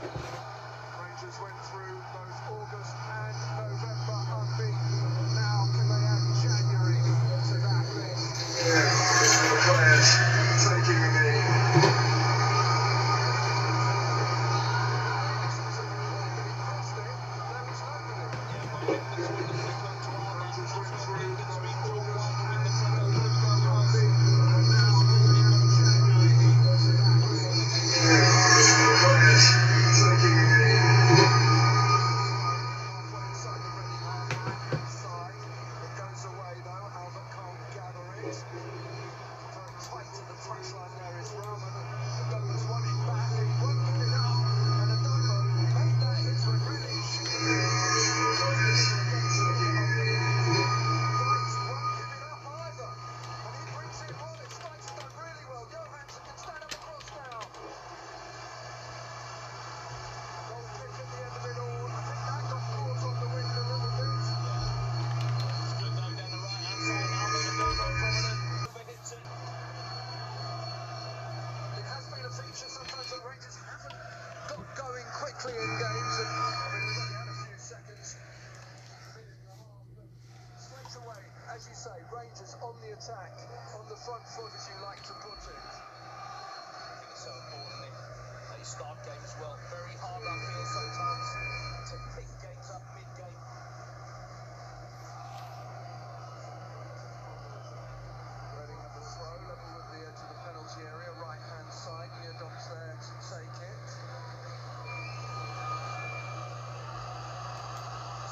Rangers went through both August and November unbeaten. Now can they add January to that list? The players taking a knee. Sometimes the Rangers haven't got going quickly in games, and we've only had a few seconds. Straight away, as you say, Rangers on the attack, on the front foot, as you like to put it. I think it's so important they start games well. Very hard uphill sometimes to pick games up mid-game. Reading have the throw, level with the edge of the penalty area, right-hand side. Niedom's there to take it.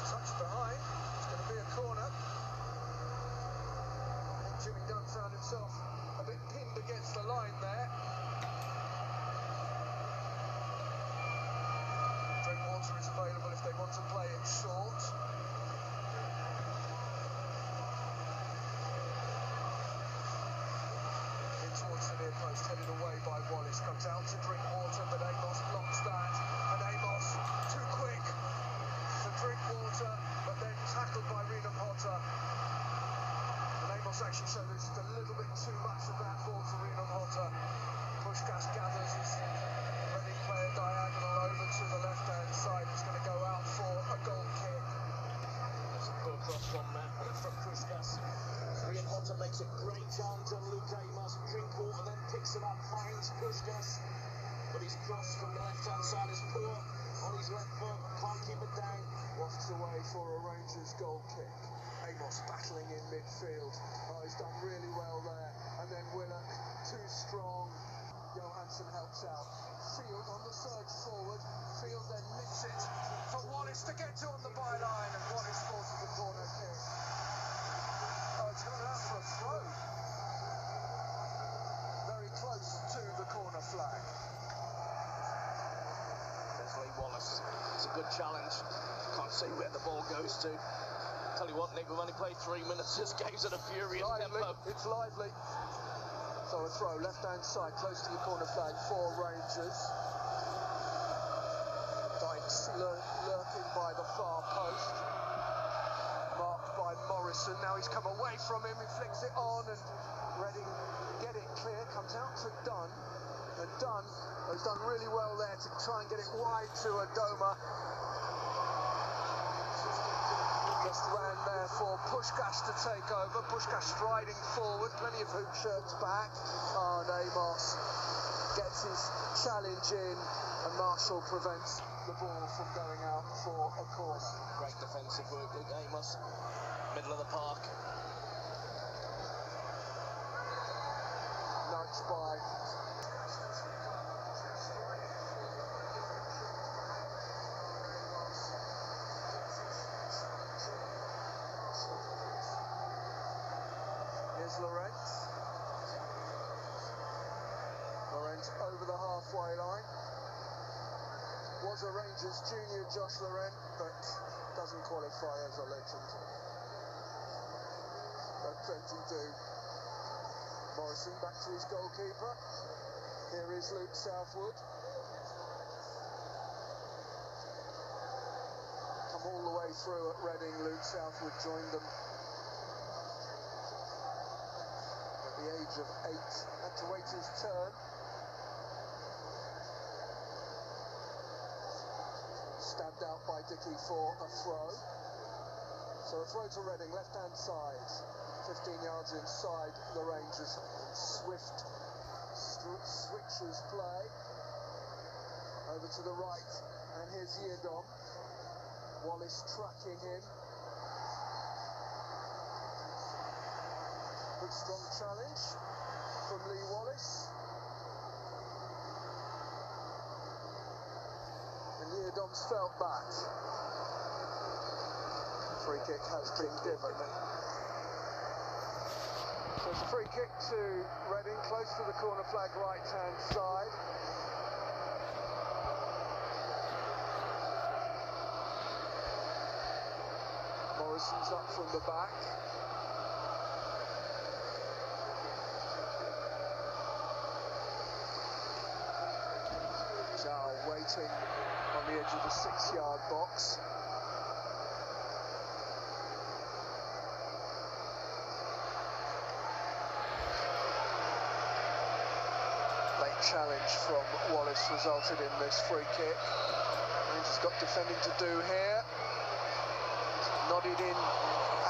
Touch behind. It's going to be a corner. I think Jimmy Dunn found himself a bit pinned against the line there. Drinkwater is available if they want to play it short. Towards the near post, headed away by Wallace, comes out to Drinkwater, but Amos blocks that, and Amos too quick for Drinkwater, but then tackled by Rena Potter, and Amos actually showed just a little bit too much of that ball to Rena Potter. Puskás gathers his Reading player diagonal over to the left-hand side. It's going to go out for a goal kick. There's a poor cross from Puskás. Rena Potter makes a great challenge on Luke Amos. Drinkwater then picks it up, finds Puskás, but his cross from the left-hand side is poor on his left foot, can't keep it down. Wafts away for a Rangers goal kick. Amos battling in midfield. Oh, he's done really well there. And then Willock, too strong. Johansson helps out. Field on the surge forward. Field then nips it for Wallace to get to on the byline, and Wallace forces the corner kick. Oh, it's gone out for a throw. Very close to the corner flag. There's Lee Wallace. It's a good challenge. Can't see where the ball goes to. Tell you what, Nick, we've only played 3 minutes. This game's at a furious tempo. It's lively. So a throw, left-hand side, close to the corner flag for Rangers. Dykes lurking by the far post. Marked by Morrison. Now he's come away from him. He flicks it on, and Reading get it clear. Comes out to Dunn. And Dunn has done really well there to try and get it wide to Adoma. Just ran there for Puskás to take over. Puskás striding forward, plenty of hoop shirts back. And Amos gets his challenge in, and Marshall prevents the ball from going out for a corner. Great defensive work, Luke Amos. Middle of the park. Nudged by Lawrence. Lawrence over the halfway line. Was a Rangers junior, Josh Lawrence, but doesn't qualify as a legend. But plenty do. Morrison back to his goalkeeper. Here is Luke Southwood. Come all the way through at Reading. Luke Southwood joined them the age of 8, had to wait his turn. by Dickey for a throw. So a throw to Reading, left-hand side, 15 yards inside the Rangers. And Swift switches play over to the right, and here's Yiadom. Wallace tracking him. Good strong challenge from Lee Wallace. And Yiadom's felt that. Free kick has been given. So it's a free kick to Reading, close to the corner flag right-hand side. Morrison's up from the back. Zhao waiting on the edge of the 6-yard box. Late challenge from Wallace resulted in this free kick. Rangers got defending to do here. Nodded in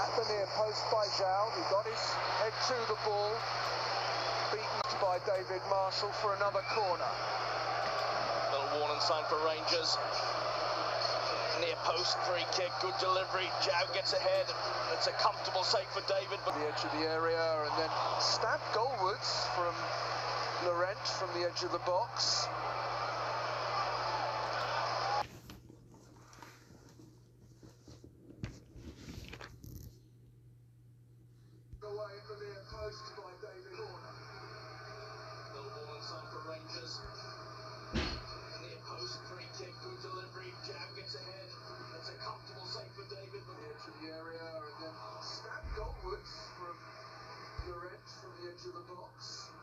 at the near post by Zhao, who got his head to the ball. Beaten by David Marshall for another corner. Little warning sign for Rangers. Near post free kick, good delivery. Zhao gets ahead. It's a comfortable save for David. But the edge of the area, and then stabbed goalwards from Laurent from the edge of the box. Away from the post by David Horner. Little warning sign for Rangers. Near post free kick, good delivery. Zhao gets ahead. It's a comfortable save for David. The edge of the area, and then stabbed goalwards from Laurent from the edge of the box.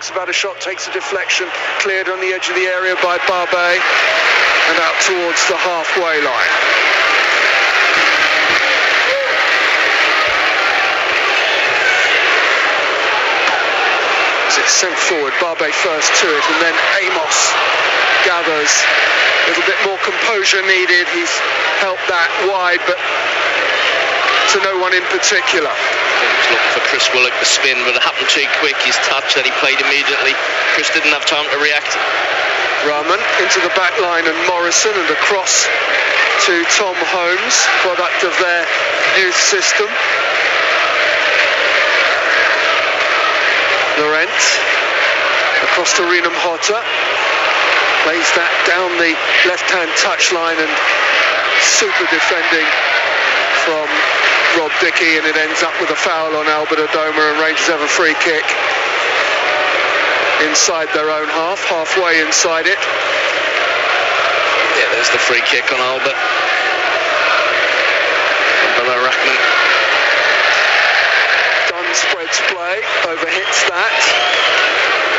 About a shot, takes a deflection, cleared on the edge of the area by Barbet and out towards the halfway line. As it's sent forward, Barbet first to it, and then Amos gathers. A little bit more composure needed. He's helped that wide, but to no one in particular. Looking for Chris Willock to spin, but it happened too quick. His touch that he played immediately. Chris didn't have time to react. Rahman into the back line, and Morrison, and across to Tom Holmes, product of their youth system. Laurent across to Reenam Hotta, plays that down the left-hand touchline, and super defending from Rob Dickey, and it ends up with a foul on Albert Adoma, and Rangers have a free kick inside their own half, halfway inside it. Yeah, there's the free kick on Albert. Bella Rackman. Dunn spreads play, overhits that.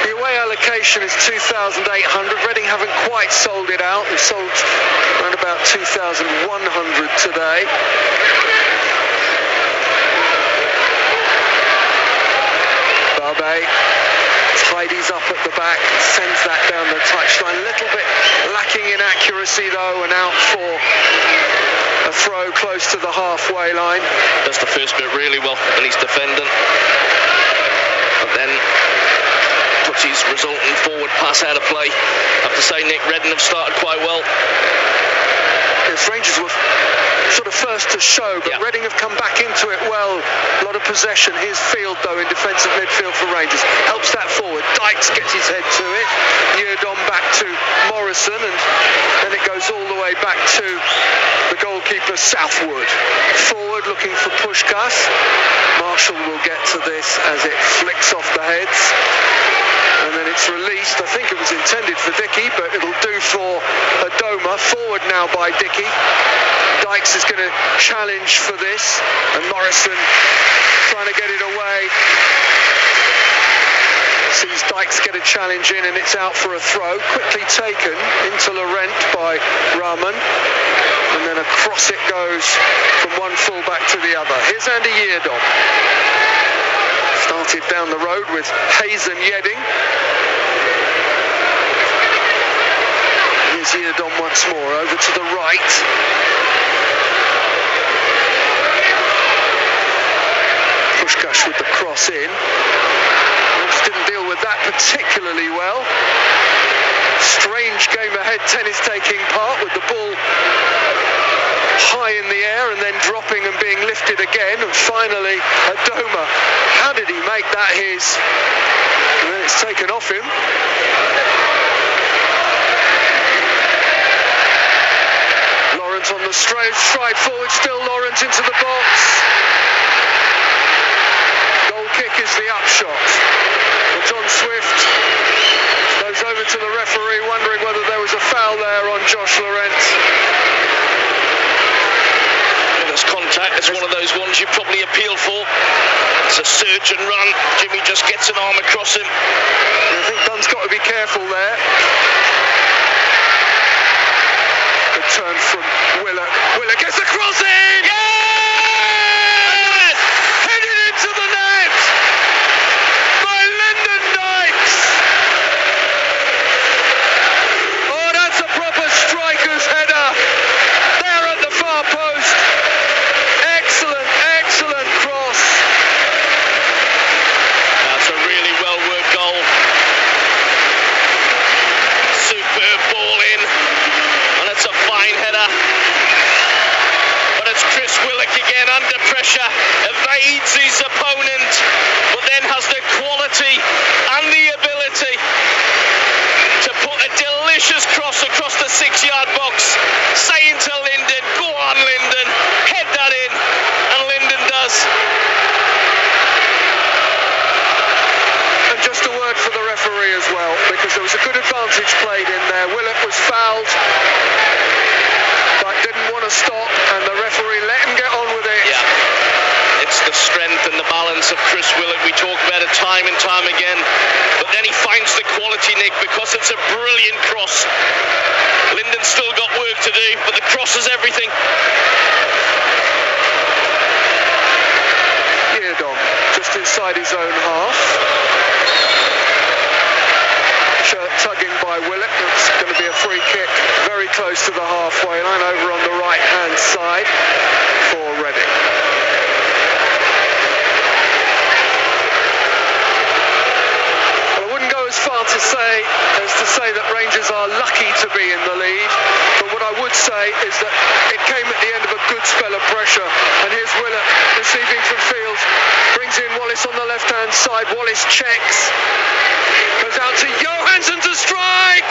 The away allocation is 2,800. Reading haven't quite sold it out. They've sold around about 2,100 today. Barbet tidies up at the back, sends that down the touchline. A little bit lacking in accuracy though, and out for a throw close to the halfway line. Does the first bit really well, and he's defending. But then puts his resulting forward pass out of play. I have to say, Nick, Reading have started quite well. Yes, Rangers were sort of first to show, but yeah. Reading have come back into it well. A lot of possession. Here's Field though in defensive midfield for Rangers. Helps that forward. Dykes gets his head to it. Yiadom back to Morrison, and then it goes all the way back to the goalkeeper Southwood. Forward looking for Puskás. Marshall will get to this as it flicks off the heads. And then it's released. I think it was intended for Dickey, but it'll do for Adoma. Forward now by Dickey. Dykes is going to challenge for this, and Morrison trying to get it away. Sees Dykes get a challenge in, and it's out for a throw. Quickly taken into Laurent by Rahman. And then across it goes from one full-back to the other. Here's Andy Yiadom. Started down the road with Hazen Yedding. Here's Yiadom once more, over to the right. Puskás with the cross in. Wolves didn't deal with that particularly well. Strange game ahead, tennis taking part with the ball high in the air and then dropping and being lifted again, and finally Adomah. How did he make that his? And then it's taken off him. Lawrence on the stride forward, still Lawrence into the box. Goal kick is the upshot. Well, John Swift goes over to the referee, wondering whether there was a foul there on Josh Laurent. It's contact. It's one of those ones you probably appeal for. It's a surge and run. Jimmy just gets an arm across him. I think Dunn's got to be careful there. Good turn from Willock. Willock gets the cross in! Yes! Headed into the net by Lyndon Dykes. Oh, that's a proper striker's header there at the far post. Excellent cross. That's a really well-worked goal. Superb ball in, and it's a fine header. But it's Chris Willock again under pressure, evades his opponent, but then has the quality and the ability to put a delicious cross across the 6-yard box, saying to Lyndon, go on Lyndon, head that in, and Lyndon does. And just a word for the referee as well, because there was a good advantage played in there. Willock was fouled, but didn't want to stop, and the referee let him get on with it. Yeah, it's the strength and the balance of Chris Willock. We talk about it time and time again, but then he finds the quality, Nick, because it's a brilliant cross. Lyndon's still got work to do, but the cross is everything. Yiadom just inside his own half. Shirt tugging by Willock. It's going to be a free kick very close to the halfway line, over on the right hand side for Reading. Well, I wouldn't go as far to say that Rangers are lucky to be in the lead, but what I would say is that it came at the end of a good spell of pressure, and here's Willock receiving from Fields, brings in Wallace on the left hand side. Wallace checks, goes out to Johansson to strike,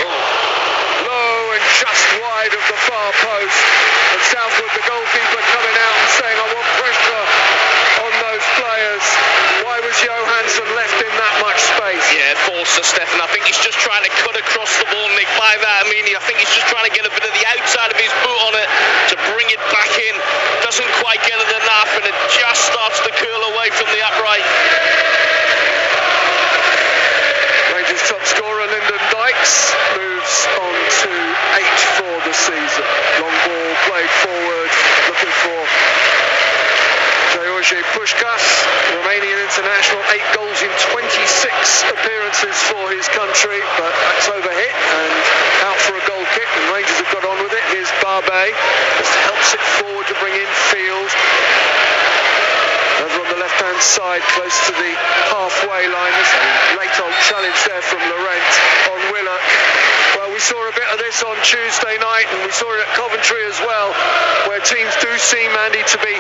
low and just wide of the far post, and Southwood, the goalkeeper, coming out and saying, I want pressure on those players. Why was Johansson left in that much space? Yeah, it falls to Stefan. I think he's just trying to cut across the ball, Nick. By that I mean, I think he's just trying to get a bit of the outside of his boot on it to bring it back in. Doesn't quite get it enough, and it just starts to curl away from the upright. Rangers top scorer Lyndon Dykes moves on to 8 for the season. Long ball played forward, looking for Georgi Puskás, Romanian international, 8 goals in 26 appearances for his country, but that's overhit and out for a goal kick, and Rangers have got on with it. Here's Barbe, just helps it forward to bring in Field. Over on the left-hand side, close to the halfway line. There's a late old challenge there from Laurent on Willock. Well, we saw a bit of this on Tuesday night, and we saw it at Coventry as well, where teams do seem, Andy, to be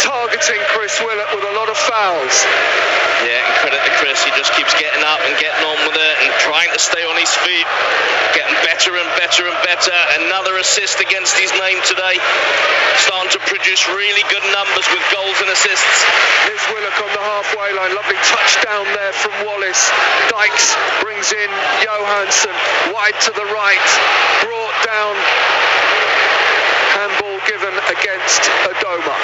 targeting Chris Willock with a lot of fouls. Yeah, and credit to Chris, he just keeps getting up and getting on with it and trying to stay on his feet, getting better and better and better. Another assist against his name today, starting to produce really good numbers with goals and assists. Here's Willock on the halfway line, lovely touchdown there from Wallace. Dykes brings in Johansson, wide to the right, brought down, handball given against Adomah.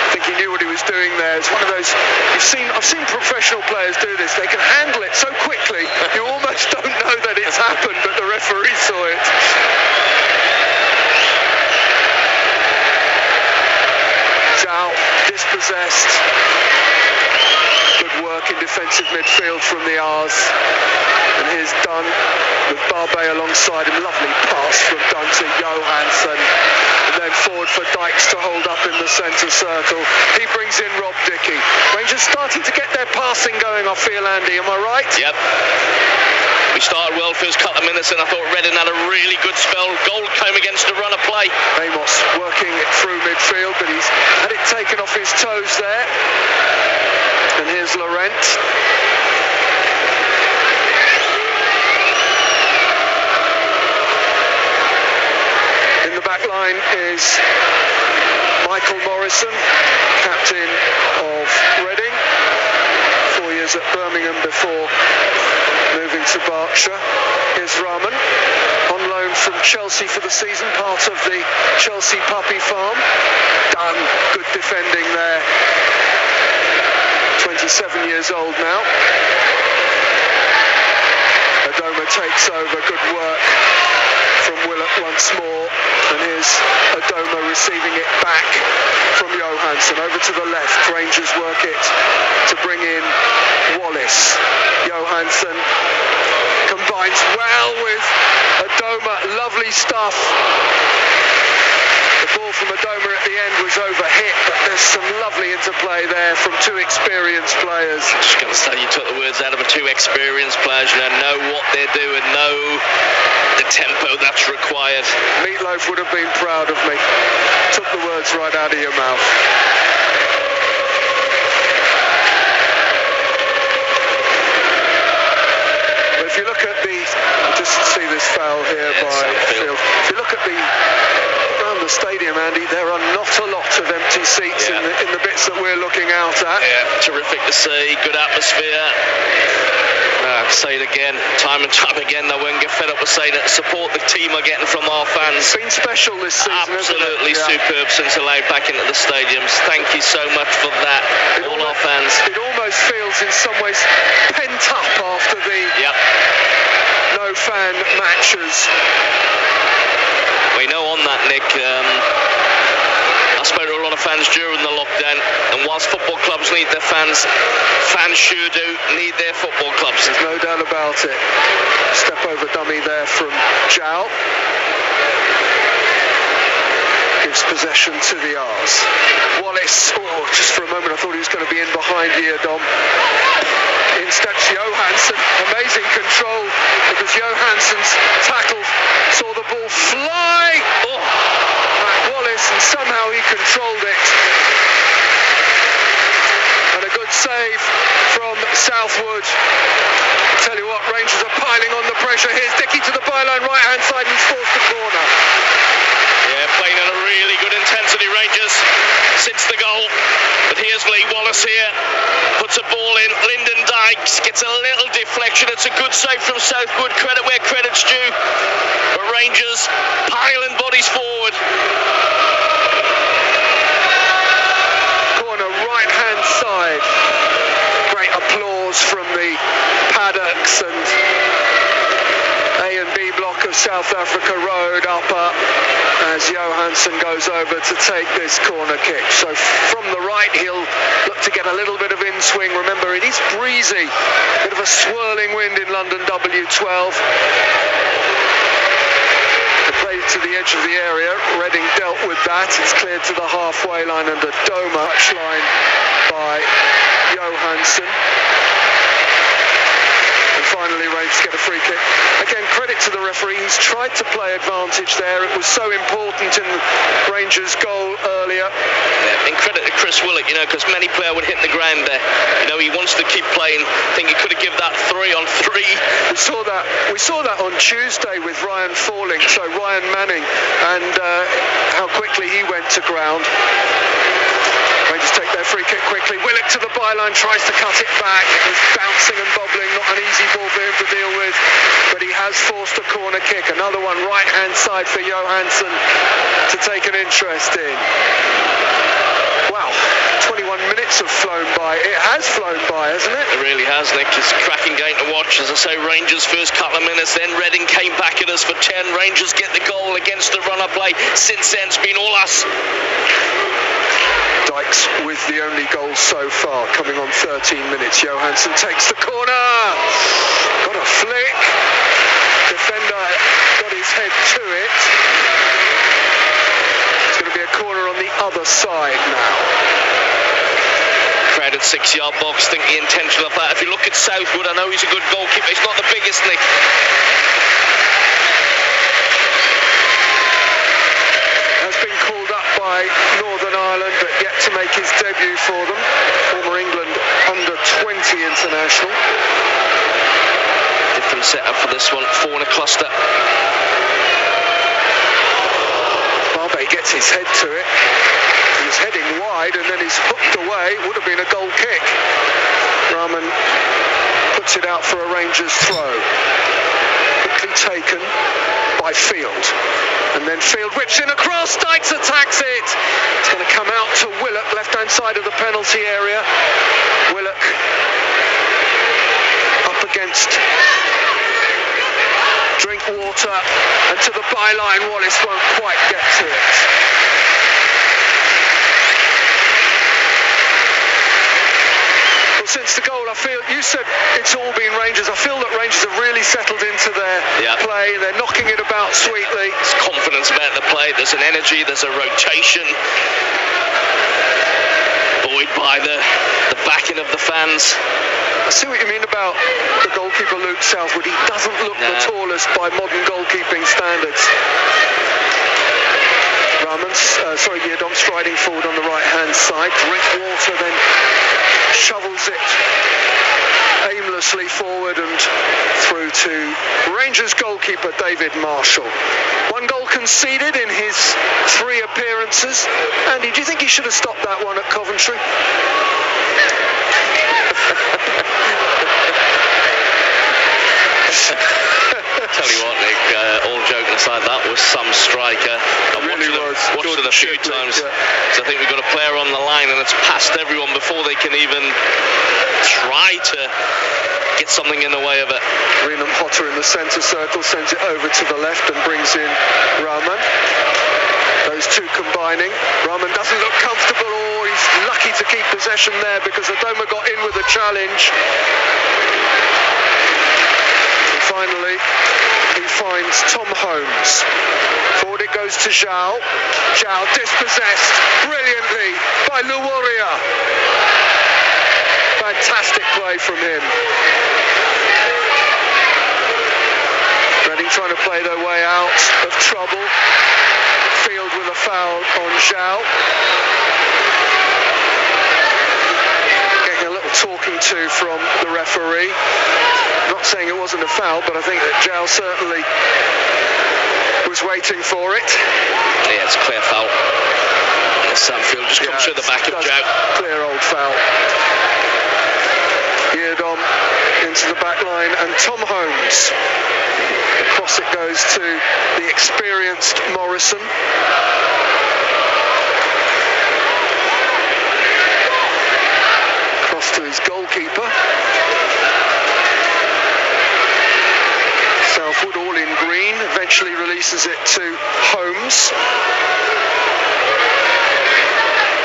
I think he knew what he was doing there. It's one of those, I've seen professional players do this. They can handle it so quickly, you almost don't know that it's happened, but the referee saw it. Zhao dispossessed. Good work in defensive midfield from the R's. And here's Dunn with Barbe alongside him. Lovely pass from Dunn to Johansson. And then forward for Dykes to hold up in the centre circle. He brings in Rob Dickie. Rangers starting to get their passing going, I feel, Andy. Am I right? Yep. We started well first couple of minutes, and I thought Reading had a really good spell. Goal came against a run of play. Amos working through midfield, but he's had it taken off his toes there. And here's Laurent. In the back line is Michael Morrison, captain of Reading. 4 years at Birmingham before moving to Berkshire. Here's Rahman, on loan from Chelsea for the season, part of the Chelsea puppy farm. Done, good defending there. 27 years old now. Adoma takes over, good work from Willock once more. And here's Adoma receiving it back from Johansson. Over to the left, Rangers work it to bring in Wallace. Johansson combines well with Adoma, lovely stuff. The ball from Adoma at the end was overhit, but there's some lovely interplay there from two experienced players. I'm just going to say, you took the words out of two experienced players, know what they're doing, know the tempo that's required. Meatloaf would have been proud of me. Took the words right out of your mouth. If you look at just see this foul here by Field. If you look at around the stadium, Andy, there are not a lot of empty seats in the bits that we're looking out at. Yeah, terrific to see, good atmosphere. Say it again, time and time again, I won't get fed up with saying it. Support the team are getting from our fans. It's been special this season, absolutely superb since allowed back into the stadiums. Thank you so much for that, our fans. It almost feels in some ways pent up after the no fan matches. We know on that, Nick, I spoke to a lot of fans during the lockdown, and whilst football clubs need their fans, fans sure do need their football clubs. There's no doubt about it. Step over dummy there from Zhao. Gives possession to the R's. Wallace, just for a moment I thought he was going to be in behind here, Dom. In steps Johansson, amazing control, because Johansson's tackle saw the ball fly at Wallace, and somehow he controlled it. And a good save from Southwood. I tell you what, Rangers are piling on the pressure. Here's Dickie to the byline, right hand side, and he's forced the corner. Yeah, playing at a really good intensity, Rangers, since the goal. But here's Lee Wallace here, puts a ball in. Lyndon Dykes gets a little deflection. It's a good save from Southwood, credit where credit's due. But Rangers piling bodies forward. Corner, right hand side. Great applause from the paddocks and A and B block of South Africa Road upper as Johansson goes over to take this corner kick. So from the right he'll look to get a little bit of in-swing. Remember, it is breezy, bit of a swirling wind in London W12. They played to the edge of the area. Reading dealt with that. It's cleared to the halfway line and a Adoma touchline by Johansson. And finally Rangers get a free kick. Again, credit to the referee. He's tried to play advantage there. It was so important in the Rangers' goal earlier. Yeah, and credit to Chris Willock, because many players would hit the ground there. He wants to keep playing. I think he could have given that 3-on-3. We saw that on Tuesday with Ryan falling. So Ryan Manning, and how quickly he went to ground. Rangers take their free kick quickly. Willock to the byline, tries to cut it back. It was bouncing and bobbling, not an easy ball for him to deal with, but he has forced a corner kick. Another one right hand side for Johansson to take an interest in. Wow, 21 minutes have flown by. It has flown by, hasn't it? It really has, Nick. It's a cracking game to watch. As I say, Rangers first couple of minutes, then Reading came back at us for 10. Rangers get the goal against the run-up play. Since then, it's been all us. Dykes with the only goal so far, coming on 13 minutes. Johansson takes the corner. Got a flick. Defender got his head to it. It's going to be a corner on the other side now. Crowded 6-yard box. Think the intention of that. If you look at Southwood, I know he's a good goalkeeper. He's not the biggest, Nick. Has been called up by Northern Ireland, but yet to make his debut for them. Former England under-20 international. Different setup for this one. 4 in a cluster. Barbe gets his head to it. He was heading wide and then he's hooked away. Would have been a goal kick. Rahman puts it out for a Rangers throw. Quickly taken by Field. And then Field whips in across. Dykes attacks it. It's going to come out to Willock, left-hand side of the penalty area. Willock up against Drinkwater, and to the byline. Wallace won't quite get to it. Well, since the goal, I feel, you said it's all been Rangers. I feel that Rangers have really settled into their play. They're knocking it about sweetly. There's confidence about the play. There's an energy. There's a rotation. Buoyed by the backing of the fans. I see what you mean about the goalkeeper Luke Southwood. He doesn't look the tallest by modern goalkeeping standards. Yiadom striding forward on the right-hand side. Drinkwater then shovels it aimlessly forward and through to Rangers goalkeeper David Marshall. 1 goal conceded in his 3 appearances. Andy, do you think he should have stopped that one at Coventry? Tell you what, Nick, all joking aside, that was some striker. I've watched it a few times. So I think we've got a player on the line and it's past everyone before they can even try to get something in the way of it. Reenham Hotter in the centre circle, sends it over to the left and brings in Rahman. Those two combining. Rahman doesn't look comfortable, or he's lucky to keep possession there because Adoma got in with a challenge. And finally, he finds Tom Holmes. Forward it goes to Zhao. Zhao dispossessed brilliantly by Luwaria. Fantastic play from him. Reading trying to play their way out of trouble. Field with a foul on Zhao. Getting a little talking to from the referee. Not saying it wasn't a foul, but I think that Zhao certainly was waiting for it. Yeah, it's a clear foul. Field just comes through the back of Zhao. Clear old foul. Yiadom into the back line and Tom Holmes. Across it goes to the experienced Morrison. Cross to his goalkeeper. Southwood all in green, eventually releases it to Holmes.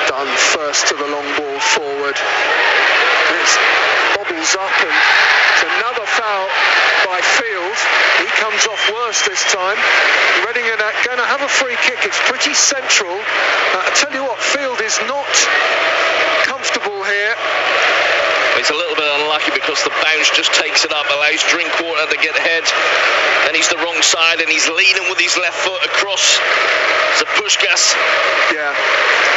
Dunn first to the long ball forward. And it bobbles up and it's another foul by Field. He comes off worse this time. Reading are going to have a free kick. It's pretty central. I tell you what, Field is not comfortable here. He's a little bit unlucky because the bounce just takes it up, allows Drinkwater to get ahead. Then he's the wrong side and he's leaning with his left foot across to Puskas. Yeah,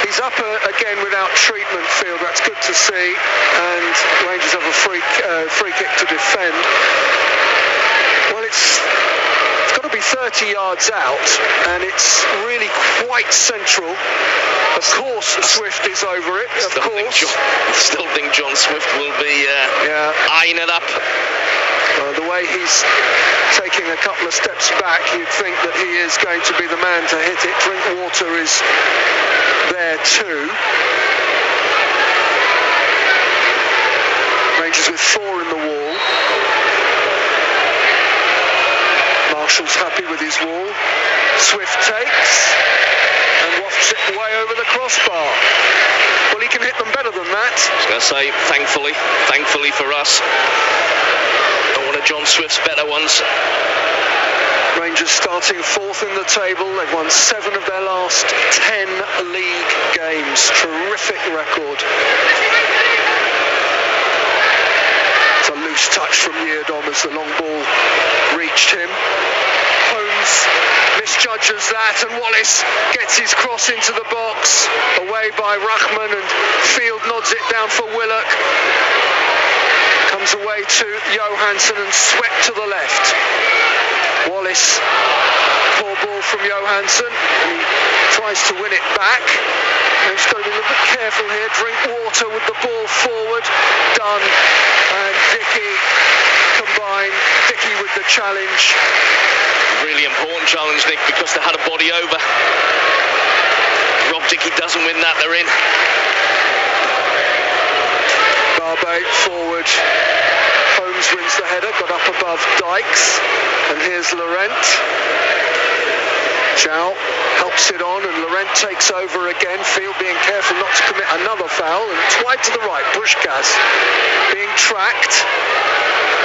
he's up again without treatment, Field. That's good to see. And Rangers have a free kick to defend. Well, it's got to be 30 yards out, and it's really quite central. Of course, Swift is over it. Still think John Swift will be eyeing it up. The way he's taking a couple of steps back, you'd think that he is going to be the man to hit it. Drinkwater is there too. Rangers with 4 in the wall. Marshall's happy with his wall. Swift takes and wafts it way over the crossbar. Well, he can hit them better than that. I was going to say, thankfully for us. One of John Swift's better ones. Rangers starting 4th in the table. They've won 7 of their last 10 league games. Terrific record. It's a loose touch from Yiadom as the long ball reached him. Holmes misjudges that, and Wallace gets his cross into the box. Away by Rahman, and Field nods it down for Willock. Comes away to Johansson and swept to the left. Wallace, poor ball from Johansson, and he tries to win it back. He's got to be a little bit careful here. Drinkwater with the ball forward. Dunn and Dickey combine. Dickey with the challenge. Really important challenge, Nick, because they had a body over. Rob Dickey doesn't win that, they're in. Barbe forward. Holmes wins the header, got up above Dykes, and here's Laurent. Zhao helps it on, and Laurent takes over again. Field being careful not to commit another foul, and it's wide to the right. Puskás being tracked,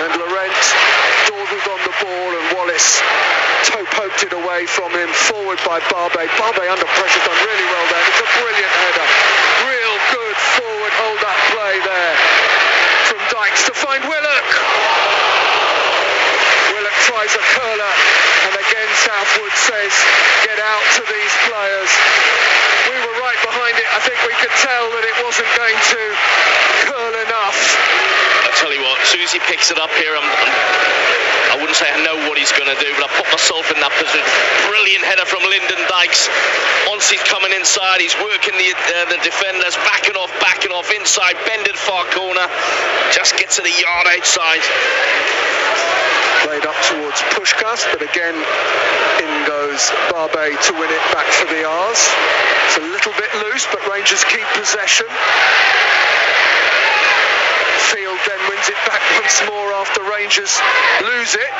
and Laurent dawdled on the ball, and Wallace toe poked it away from him. Forward by Barbe. Barbe under pressure, done really well there. It's a brilliant header. Real good forward hold-up play there from Dykes to find Willock. Willock tries a curler, and again Southwood says, get out to these players. We were right behind it. I think we could tell that it wasn't going to curl enough. I tell you what, as soon as he picks it up here, I wouldn't say I know what he's going to do, but I put myself in that position. Brilliant header from Lyndon Dykes. Once he's coming inside, he's working the defenders, backing off inside, bended far corner, just gets to the yard outside. Played up towards Puskás, but again in goes Barbe to win it back for the R's. It's a little bit loose, but Rangers keep possession. Field then wins it back once more after Rangers lose it,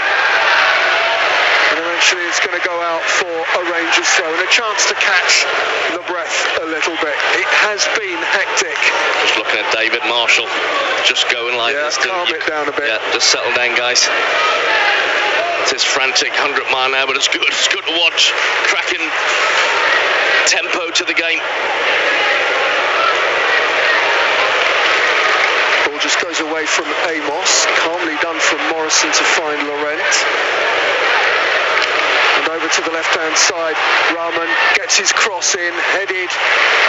and eventually it's going to go out for a Rangers throw, and a chance to catch the breath a little bit. It has been hectic. Just looking at David Marshall, just going like this. Calm it down a bit. Yeah, just settle down, guys. It's his frantic 100-mile an hour, but it's good. It's good to watch. Cracking tempo to the game. Ball just goes away from Amos. Calmly done from Morrison to find Laurent. And over to the left-hand side, Rahman gets his cross in, headed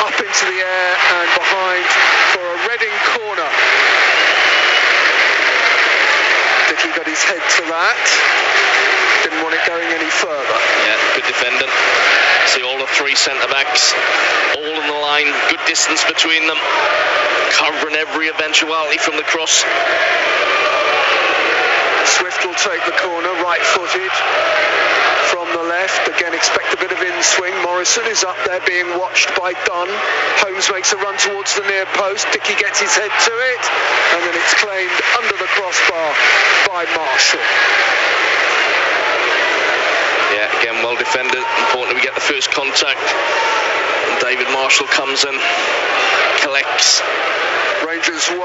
up into the air and behind for a Reading corner. Dickey got his head to that. Didn't want it going any further. Yeah, good defending. See all the 3 centre-backs, all in the line, good distance between them, covering every eventuality from the cross. Swift will take the corner, right-footed from the left. Again, expect a bit of in-swing. Morrison is up there being watched by Dunn. Holmes makes a run towards the near post. Dickey gets his head to it, and then it's claimed under the crossbar by Marshall. Yeah, again, well defended. Important that we get the first contact. And David Marshall comes in, collects. Rangers 1,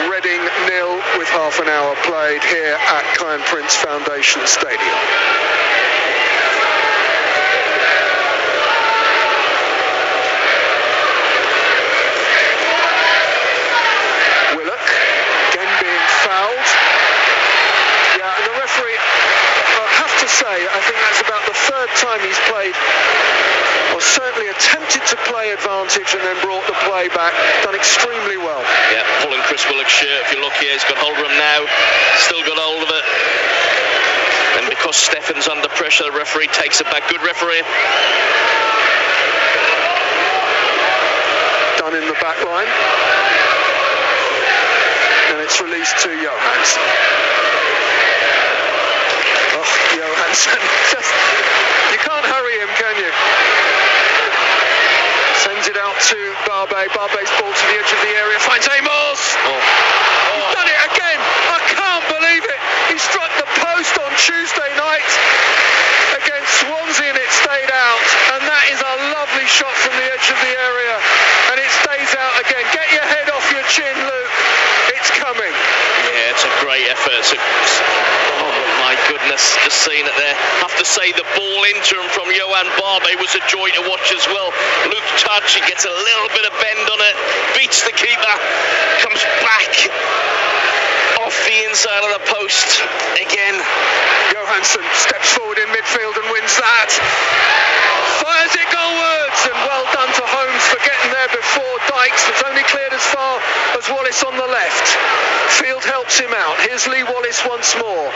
Reading 0 with half an hour played here at Kiyan Prince Foundation Stadium. Willock again being fouled. Yeah, and the referee, I have to say, I think that's about the 3rd time he's played, or certainly attempted to play advantage and then brought the play back. Done extremely well. Yeah, pulling Chris Willock's shirt. If you look here, he's got hold of him now. Still got hold of it. And because Steffen's under pressure, the referee takes it back. Good referee. Done in the back line. And it's released to Johansson. Oh, Johansson, you can't hurry him, can you? Sends it out to Barbe. Barbe's ball to the edge of the area, finds Amos. He's done it again. I can't believe it. He struck the post on Tuesday night against Swansea and it stayed out. And that is a lovely shot from the edge of the area. And it stays out again. Get your head off your chin, Luke. It's coming. Yeah, it's a great effort. Oh my goodness, just seeing it there. Have to say the ball into him from Johan Barbe was a joy to watch as well. Luke Tachi gets a little bit of bend on it, beats the keeper, comes back off the inside of the post again. Johansson steps forward in midfield and wins that. Fires it goalwards, and well done to Holmes for getting there before Dykes was only cleared as far as Wallace on the left. Field helps him out. Here's Lee Wallace once more.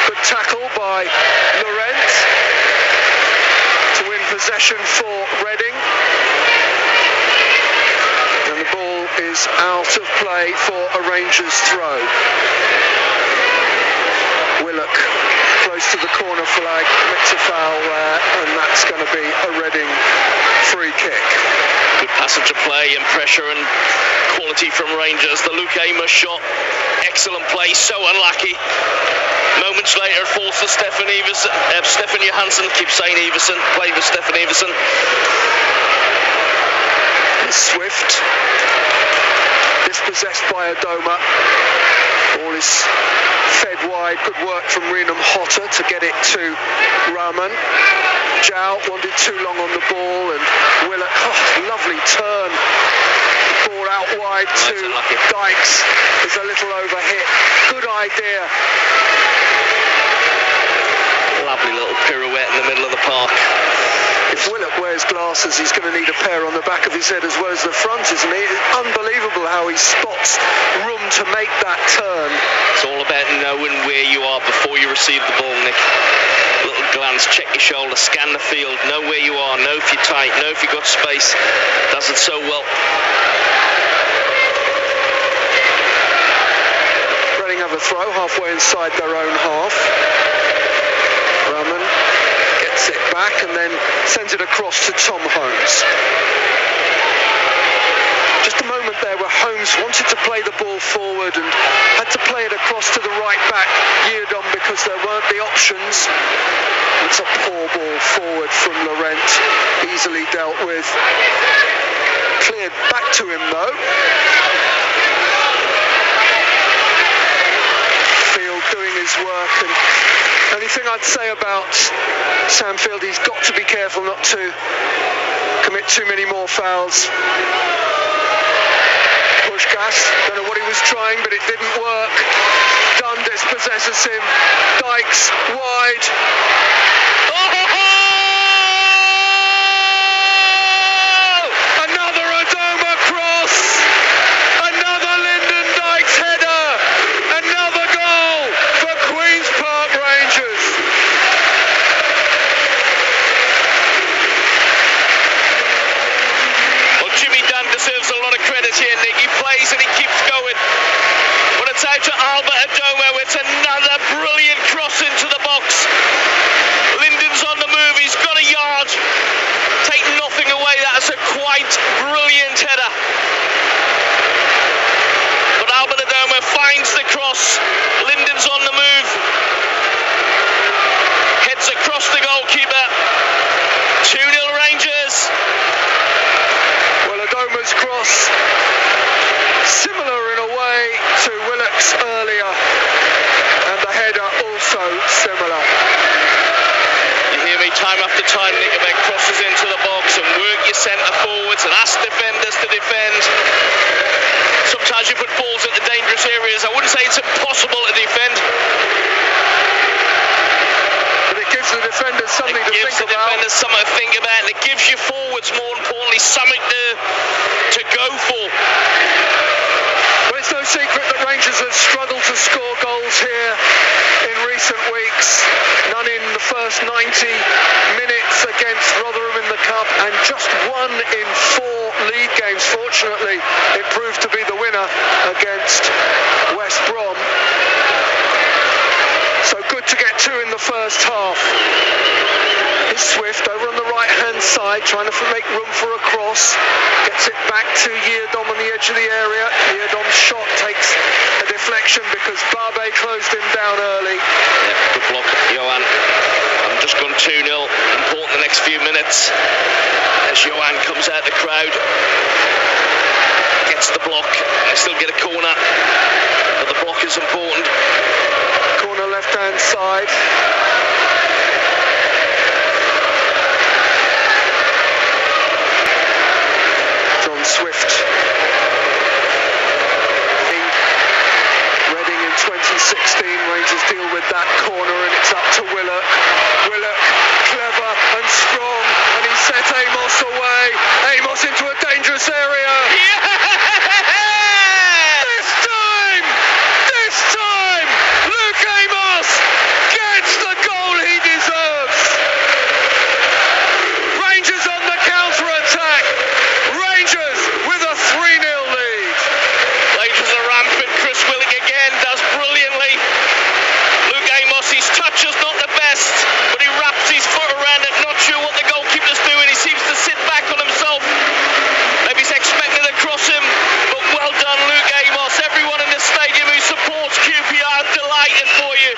Good tackle by Laurent to win possession for Reading. And the ball is out of play for a Rangers throw. Willock close to the corner flag, commits a foul there, and that's going to be a Reading free kick. Good passage of play and pressure and quality from Rangers. The Luke Amos shot, excellent play, so unlucky. Moments later, it falls to Stefan Johansson. Keep saying Everson, play for Stefan Everson. Swift, dispossessed by Adoma. Ball is fed wide. Good work from Renam Hotter to get it to Rahman. Zhao wanted too long on the ball, and Willock, lovely turn. Ball out wide to Dykes. Is a little overhit. Good idea. Lovely little pirouette in the middle of the park. If Willock wears glasses, he's going to need a pair on the back of his head as well as the front, isn't he? It's unbelievable how he spots room to make that turn. It's all about knowing where you are before you receive the ball, Nick. Little glance, check your shoulder, scan the field, know where you are, know if you're tight, know if you've got space. Does it so well. Reading have a throw halfway inside their own half. Rahman gets it back and then sends it across to Tom Holmes. Just a moment there where Holmes wanted to play the ball forward and had to play it across to the right back Yiadom because there weren't the options. It's a poor ball forward from Laurent, easily dealt with. Cleared back to him though. Field doing his work, and the only thing I'd say about Sam Field, he's got to be careful not to commit too many more fouls. Pushkas, don't know what he was trying, but it didn't work. Dunn dispossesses him. Dykes wide. Another Adoma cross. Another Lyndon Dykes header. Another goal for Queen's Park Rangers. Well, Jimmy Dunn deserves a lot of credit here, Nick. He plays and he keeps going. But it's out to Albert Adoma. It's another brilliant cross into the box. Lyndon's on the move. He's got a yard. Take nothing away. That's a quite brilliant header. But Albert Adoma finds the cross. Lyndon's on the move. Heads across the goalkeeper. 2-0 Rangers. Well, Adoma's cross, similar in a way to Willock's earlier, and the header also similar. You hear me time after time, Nick, about crosses into the box and work your centre forwards and ask defenders to defend. Sometimes you put balls into dangerous areas. I wouldn't say it's impossible to defend. But it gives the defenders something to think about. It gives the defenders something to think about, and it gives your forwards, more importantly, something to go for. Well, it's no secret that Rangers have struggled to score goals here in recent weeks. None in the first 90 minutes against Rotherham in the Cup, and just one in 4 league games. Fortunately, it proved to be the winner winner against West Brom. So good to get two in the first half. It's Swift over on the right-hand side, trying to make room for a cross. Gets it back to Yiadom on the edge of the area. Yiadom's shot takes a deflection because Barbe closed him down early. Yeah, good block, Johan. I'm just gone 2-0. Important the next few minutes as Johan comes out the crowd. Gets the block. They still get a corner, but the block is important. Corner left-hand side. John Swift. Reading in 2016. Rangers deal with that corner and it's up to Willock. Willock, clever and strong, and he set Amos away. Amos into a dangerous area. This time, Luke Amos gets the goal he deserves. Rangers on the counter-attack. Rangers with a 3-0 lead. Rangers are rampant. Chris Willock again does brilliantly. Luke Amos, his touch is not the best, but he wraps his foot around it. Not sure what the goalkeeper's doing. He seems to sit back on himself. Maybe he's expecting to cross him, but well done, Luke Amos. Everyone in the stadium who supports QPR, delighted for you.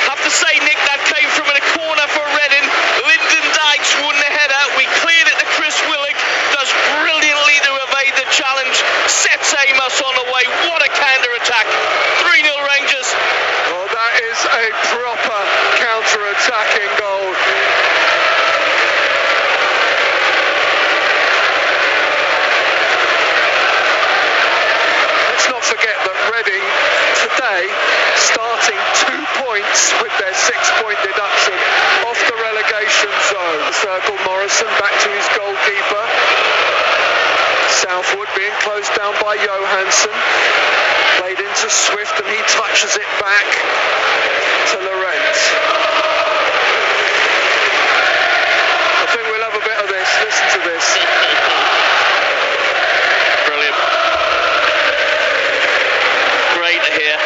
Have to say, Nick, that came from a corner for Reading. Lyndon Dykes won the header. We cleared it to Chris Willock. Does brilliantly to evade the challenge. Sets Amos on the way. What a counter-attack. 3-0 Rangers. Oh, that is a proper counter-attacking goal. Let's not forget that Reading today starting 2 points with their 6-point deduction off the relegation zone. Circle Morrison back to his goalkeeper. Southwood being closed down by Johansson. Played into Swift and he touches it back to Laurent. I think we'll have a bit of this. Listen to this. Brilliant. Great to hear.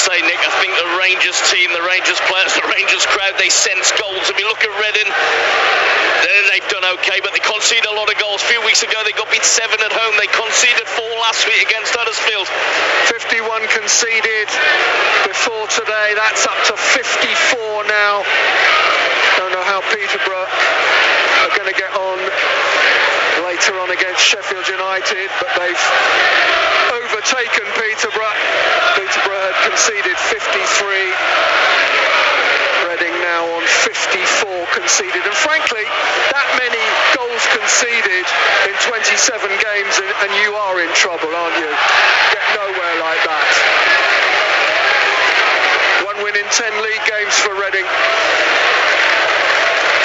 Say, Nick, I think the Rangers team, the Rangers players, the Rangers crowd, they sense goals. If you look at Reading, they've done okay, but they conceded a lot of goals. A few weeks ago, they got beat 7 at home. They conceded 4 last week against Huddersfield. 51 conceded before today. That's up to 54 now. Don't know how Peterborough are going to get on later on against Sheffield United, but they've overtaken Peterborough. Peterborough had conceded 53. Reading now on 54 conceded. And frankly, that many goals conceded in 27 games and you are in trouble, aren't you? Get nowhere like that. 1 win in 10 league games for Reading.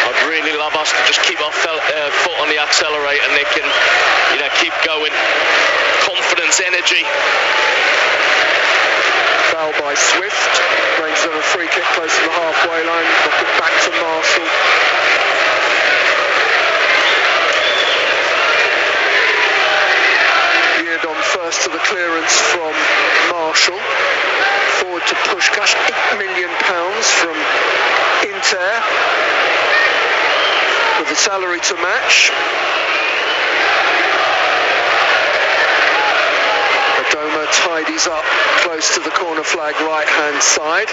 I'd really love us to just keep our foot on the accelerator, Nick, and keep going. Confidence, energy. Foul by Swift. Rangers on a free kick close to the halfway line. Knock it back to Marshall. Yiadom first to the clearance from Marshall. Forward to Puskás. £8 million from Inter, with the salary to match. Adoma tidies up close to the corner flag right hand side.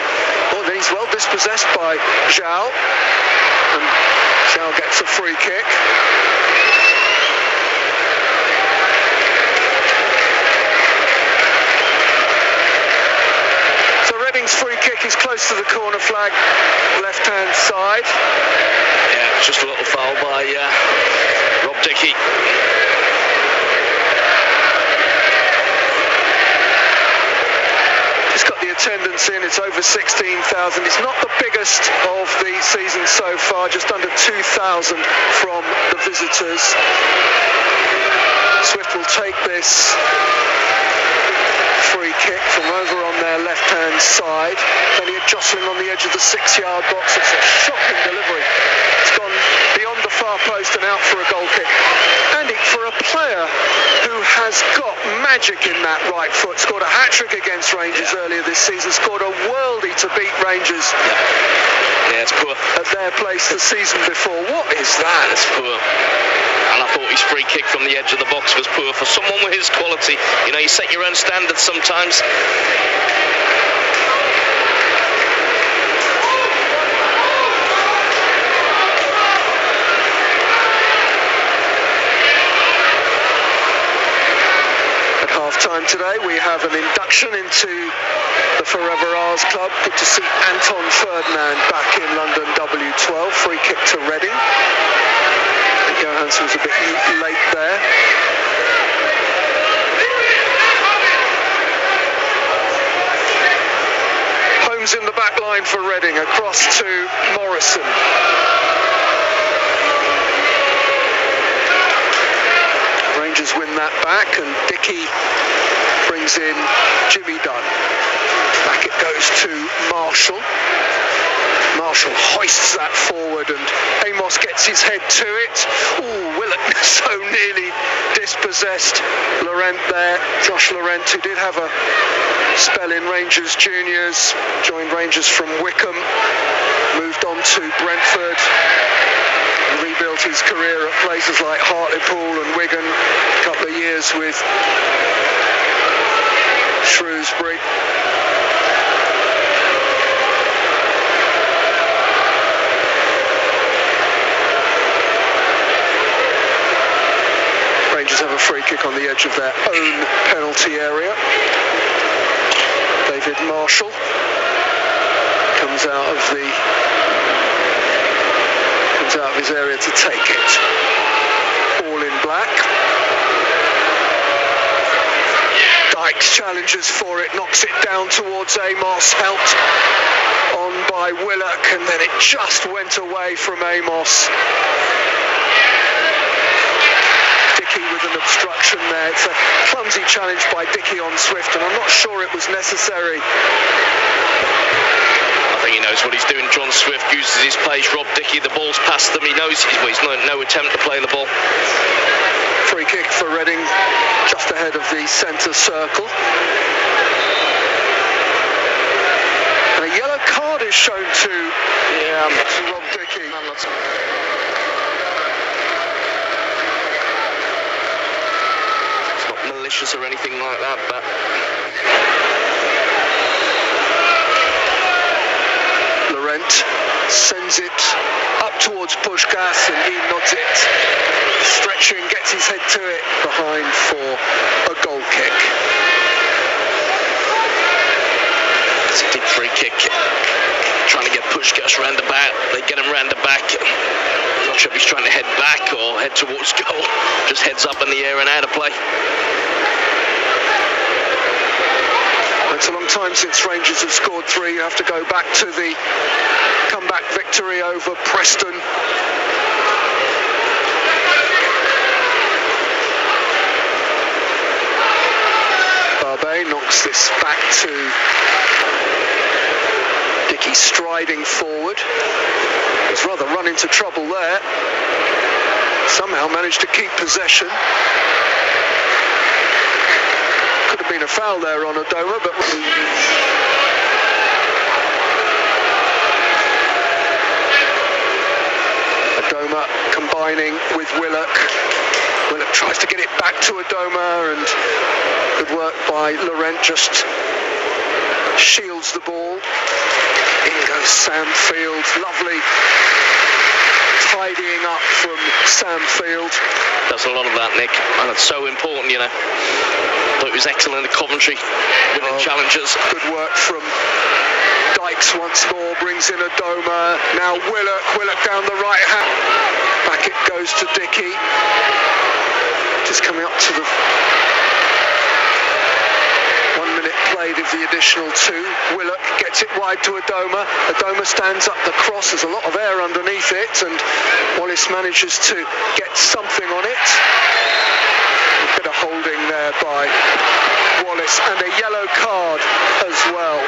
Oh, then he's well dispossessed by Zhao, and Zhao gets a free kick. So Reading's free kick is close to the corner flag left hand side. Yeah, it's just a little foul by Rob Dickie. It's got the attendance in, it's over 16,000. It's not the biggest of the season so far, just under 2,000 from the visitors. Swift will take this free kick from over on their left-hand side. Elliot jostling on the edge of the 6-yard box. It's a shocking delivery. It's gone beyond the far post and out for a goal kick. Andy, for a player who has got magic in that right foot, scored a hat-trick against Rangers earlier this season, scored a worldie to beat Rangers it's poor at their place the season before. What is that? It's poor. And I thought his free kick from the edge of the box was poor for someone with his quality. You know, you set your own standards sometimes. Time today we have an induction into the Forever Ours Club. Good to see Anton Ferdinand back in London W12. Free kick to Reading. Johansson was a bit late there. Holmes in the back line for Reading, across to Morrison. Rangers win that back, and Dickey brings in Jimmy Dunn. Back it goes to Marshall. Marshall hoists that forward, and Amos gets his head to it. Ooh, Willock so nearly dispossessed Laurent there. Josh Laurent, who did have a spell in Rangers juniors, joined Rangers from Wickham, moved on to Brentford, and rebuilt his career at places like Hartlepool and Wigan. A couple of years with Shrewsbury. Rangers have a free kick on the edge of their own penalty area. David Marshall comes out of his area to take it. All in black. Dykes challenges for it, knocks it down towards Amos, helped on by Willock, and then it just went away from Amos. Dickey with an obstruction there. It's a clumsy challenge by Dickey on Swift, and I'm not sure it was necessary. I think he knows what he's doing. John Swift uses his pace. Rob Dickey, the ball's past them. He knows he's no attempt to play the ball. Free kick for Reading, just ahead of the centre circle. And a yellow card is shown to Rob Dickey. It's not malicious or anything like that, but Laurent sends it up towards Puskás, and he nods it. Stretching, gets his head to it, behind for a goal kick. It's a deep free kick. Trying to get Puskás round the back. They get him round the back. I'm not sure if he's trying to head back or head towards goal. Just heads up in the air and out of play. It's a long time since Rangers have scored 3. You have to go back to the comeback victory over Preston. Barbet knocks this back to Dickey, striding forward. He's rather run into trouble there. Somehow managed to keep possession. Could have been a foul there on Adoma, but Adoma combining with Willock. Willock tries to get it back to Adoma, and good work by Laurent, just shields the ball. In goes Sam Field, lovely tidying up from Sam Field. Does a lot of that, Nick, and it's so important, you know. But it was excellent at Coventry, winning challenges. Good work from Dykes once more, brings in Adoma. Now Willock down the right hand. Back it goes to Dickey. Just coming up to the 1 minute played of the additional 2. Willock gets it wide to Adoma. Adoma stands up the cross. There's a lot of air underneath it, and Wallace manages to get something on it. A bit of holding there by Wallace. Wallace, and a yellow card as well.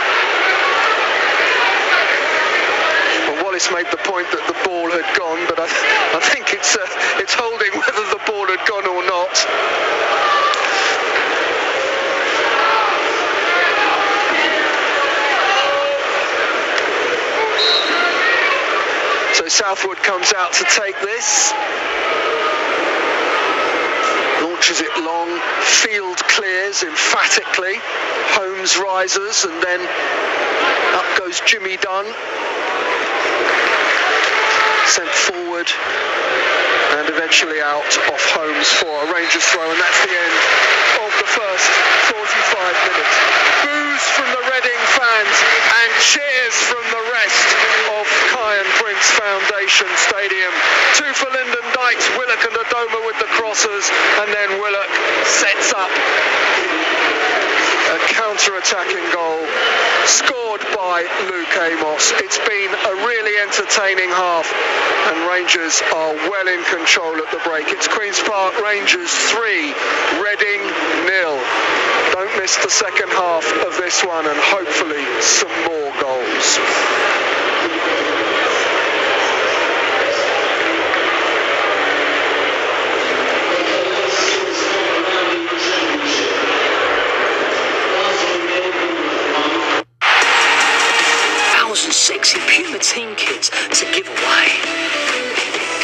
Well, Wallace made the point that the ball had gone, but I think it's holding whether the ball had gone or not. So Southwood comes out to take this. Launches it long, Field clears emphatically, Holmes rises, and then up goes Jimmy Dunn, sent forward and eventually out off Holmes for a Rangers throw, and that's the end of the first 45 minutes. Boos from the Reading fans and cheers from the rest of Kyan Prince Foundation Stadium. Two for Lyndon Dykes, Willock and Adoma with the crosses, and then Willock sets up a counter-attacking goal scored by Luke Amos. It's been a really entertaining half, and Rangers are well in control at the break. It's Queen's Park Rangers 3, Reading 0. Don't miss the second half of this one, and hopefully some more goals. Sexy Puma team kits to give away.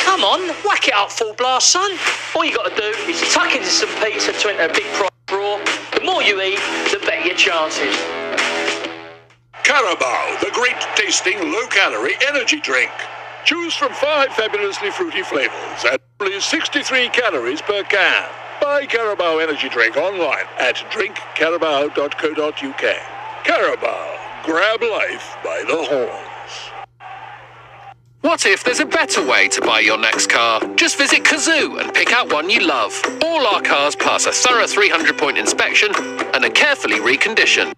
Come on, whack it up, full blast, son. All you got to do is tuck into some pizza to enter a big prize draw. The more you eat, the better your chances. Carabao, the great tasting low-calorie energy drink. Choose from 5 fabulously fruity flavors at only 63 calories per can. Buy Carabao energy drink online at drinkcarabao.co.uk. Carabao. Grab life by the horns. What if there's a better way to buy your next car? Just visit Cazoo and pick out one you love. All our cars pass a thorough 300-point inspection and are carefully reconditioned.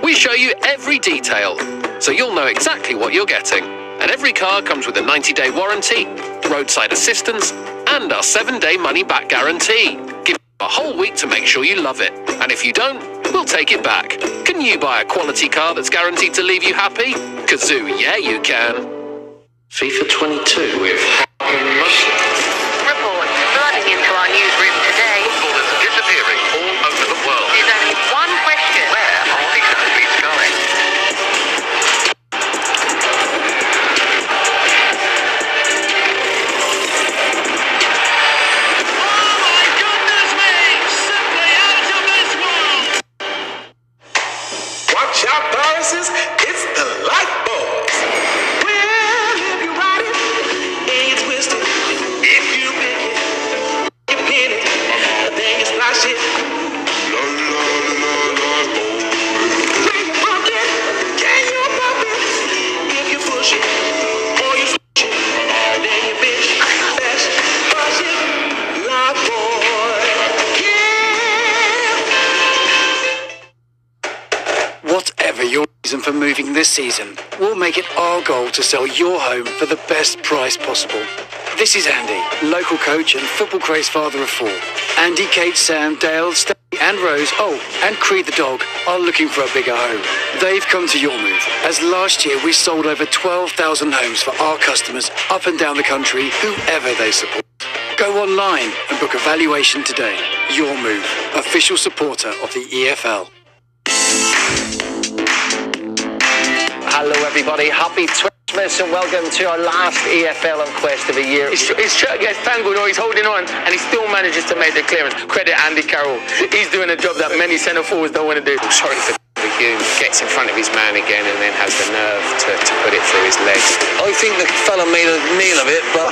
We show you every detail, so you'll know exactly what you're getting. And every car comes with a 90-day warranty, roadside assistance, and our 7-day money-back guarantee. Give you a whole week to make sure you love it. And if you don't, we'll take it back. Can you buy a quality car that's guaranteed to leave you happy? Cazoo, yeah you can. FIFA 22 with Reports flooding into our newsroom today. Football is disappearing all over the world. There's only one question. Where are these athletes going? It's the Life Boys. Well, if you ride it and you twist it, if you pick it, you pin it, then you splash it. La la la la la. When you pump it, can you pump it? If you push it or you switch it, then you bitch, bash, push it, Life Boy. Yeah. Whatever your reason for moving this season, we'll make it our goal to sell your home for the best price possible. This is Andy, local coach and football craze father of 4. Andy, Kate, Sam, Dale, Stacey and Rose, and Creed the dog are looking for a bigger home. They've come to your move, as last year we sold over 12,000 homes for our customers up and down the country, whoever they support. Go online and book a valuation today. Your Move, official supporter of the EFL. Hello everybody, happy Christmas and welcome to our last EFL on Quest of a year. His shirt gets tangled or he's holding on and he still manages to make the clearance. Credit Andy Carroll. He's doing a job that many centre forwards don't want to do. Sorry for Hume, gets in front of his man again and then has the nerve to put it through his legs. I think the fella made a meal of it, but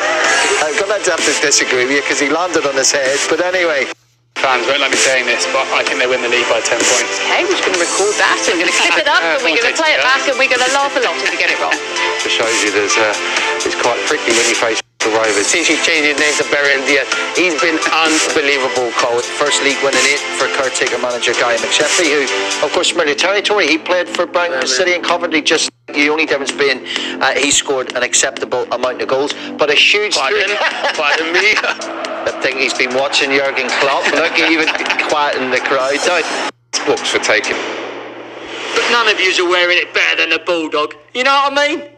I'm going to have to disagree with you because he landed on his head. But anyway, fans won't let me saying this, but I think they win the league by 10 points. Okay, we're just going to record that and we're going to clip it up and we're going to play it back and we're going to laugh a lot if we get it wrong. it shows you it's quite prickly when you face the Rovers. Since he changed his name to Berrien Diaz, he's been unbelievable, Cole. First league winning it for caretaker manager Guy McSheffrey, who, of course, familiar territory. He played for Brighton City and Coventry. Just the only difference being he scored an acceptable amount of goals, but a huge. Pardon me. I think he's been watching Jurgen Klopp. Look, even quieting the crowd down. books for taking. But none of yous are wearing it better than the Bulldog. You know what I mean?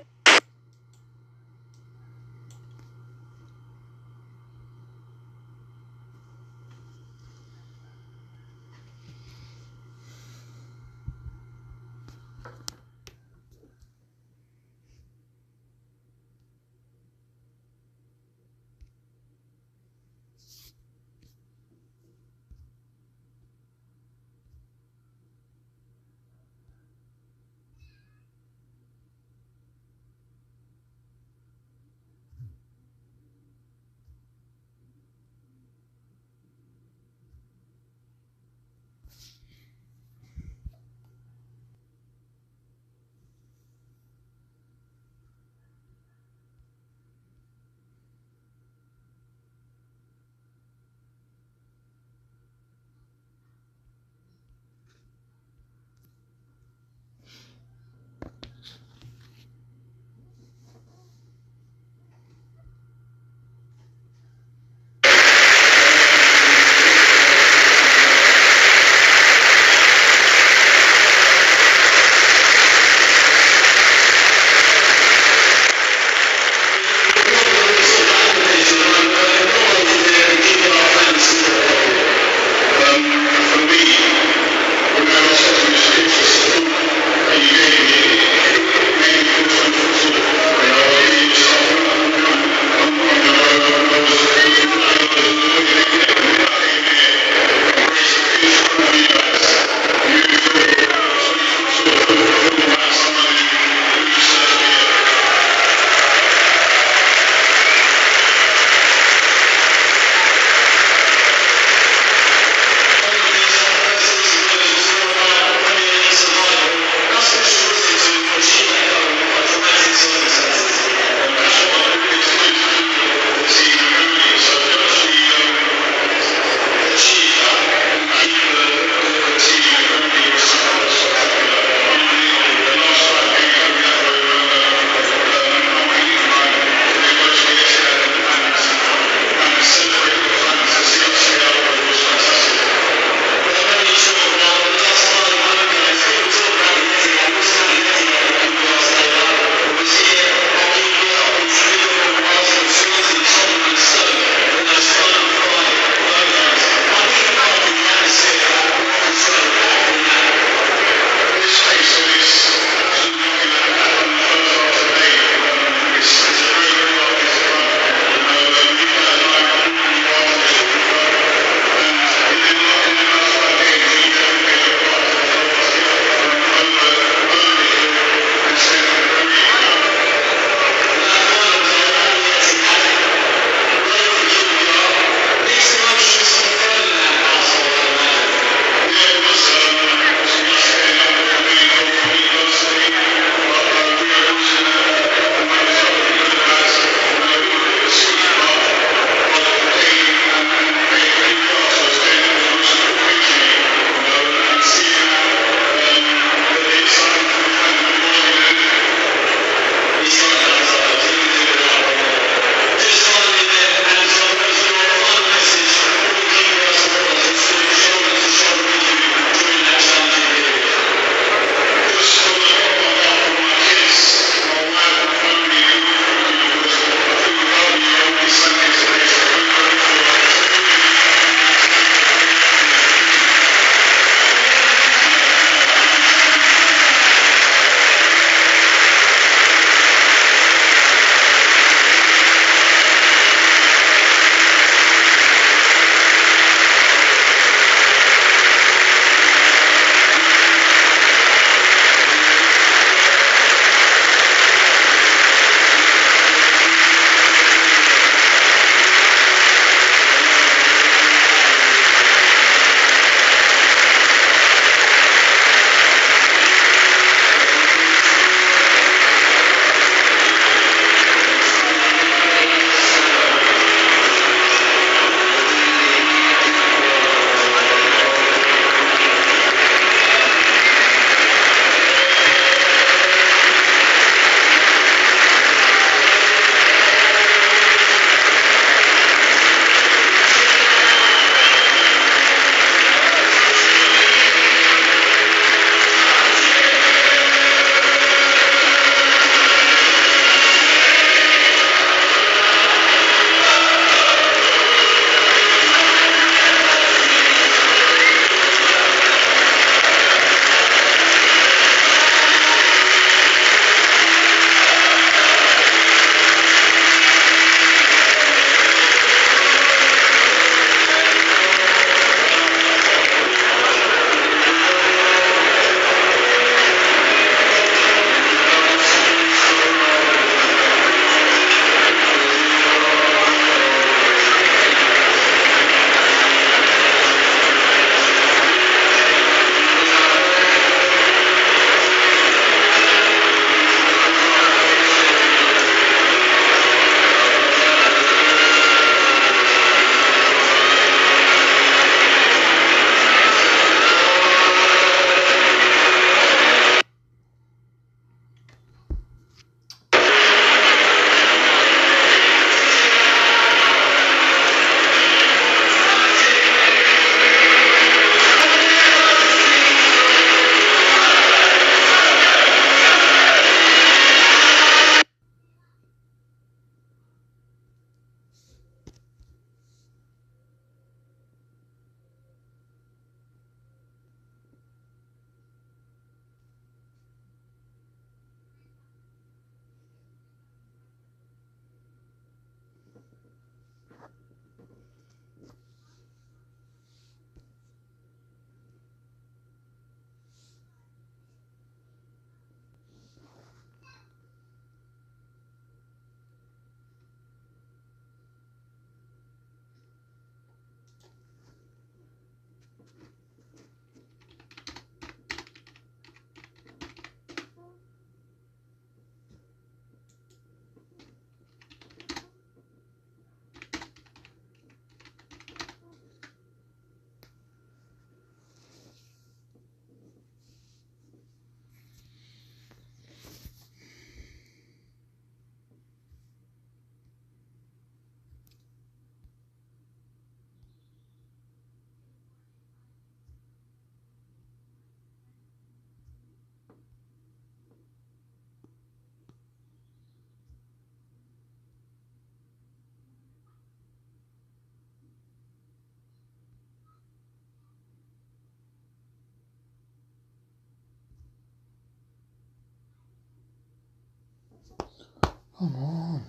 Come on.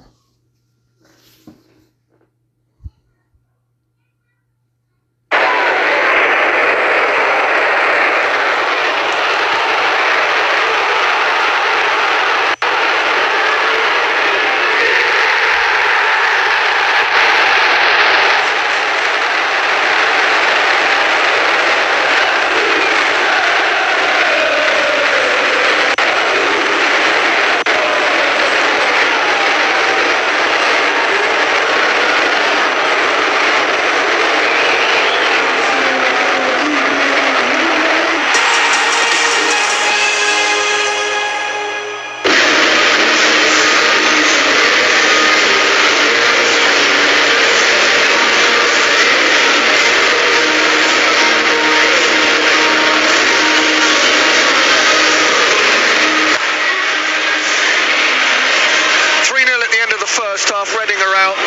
Reading are out,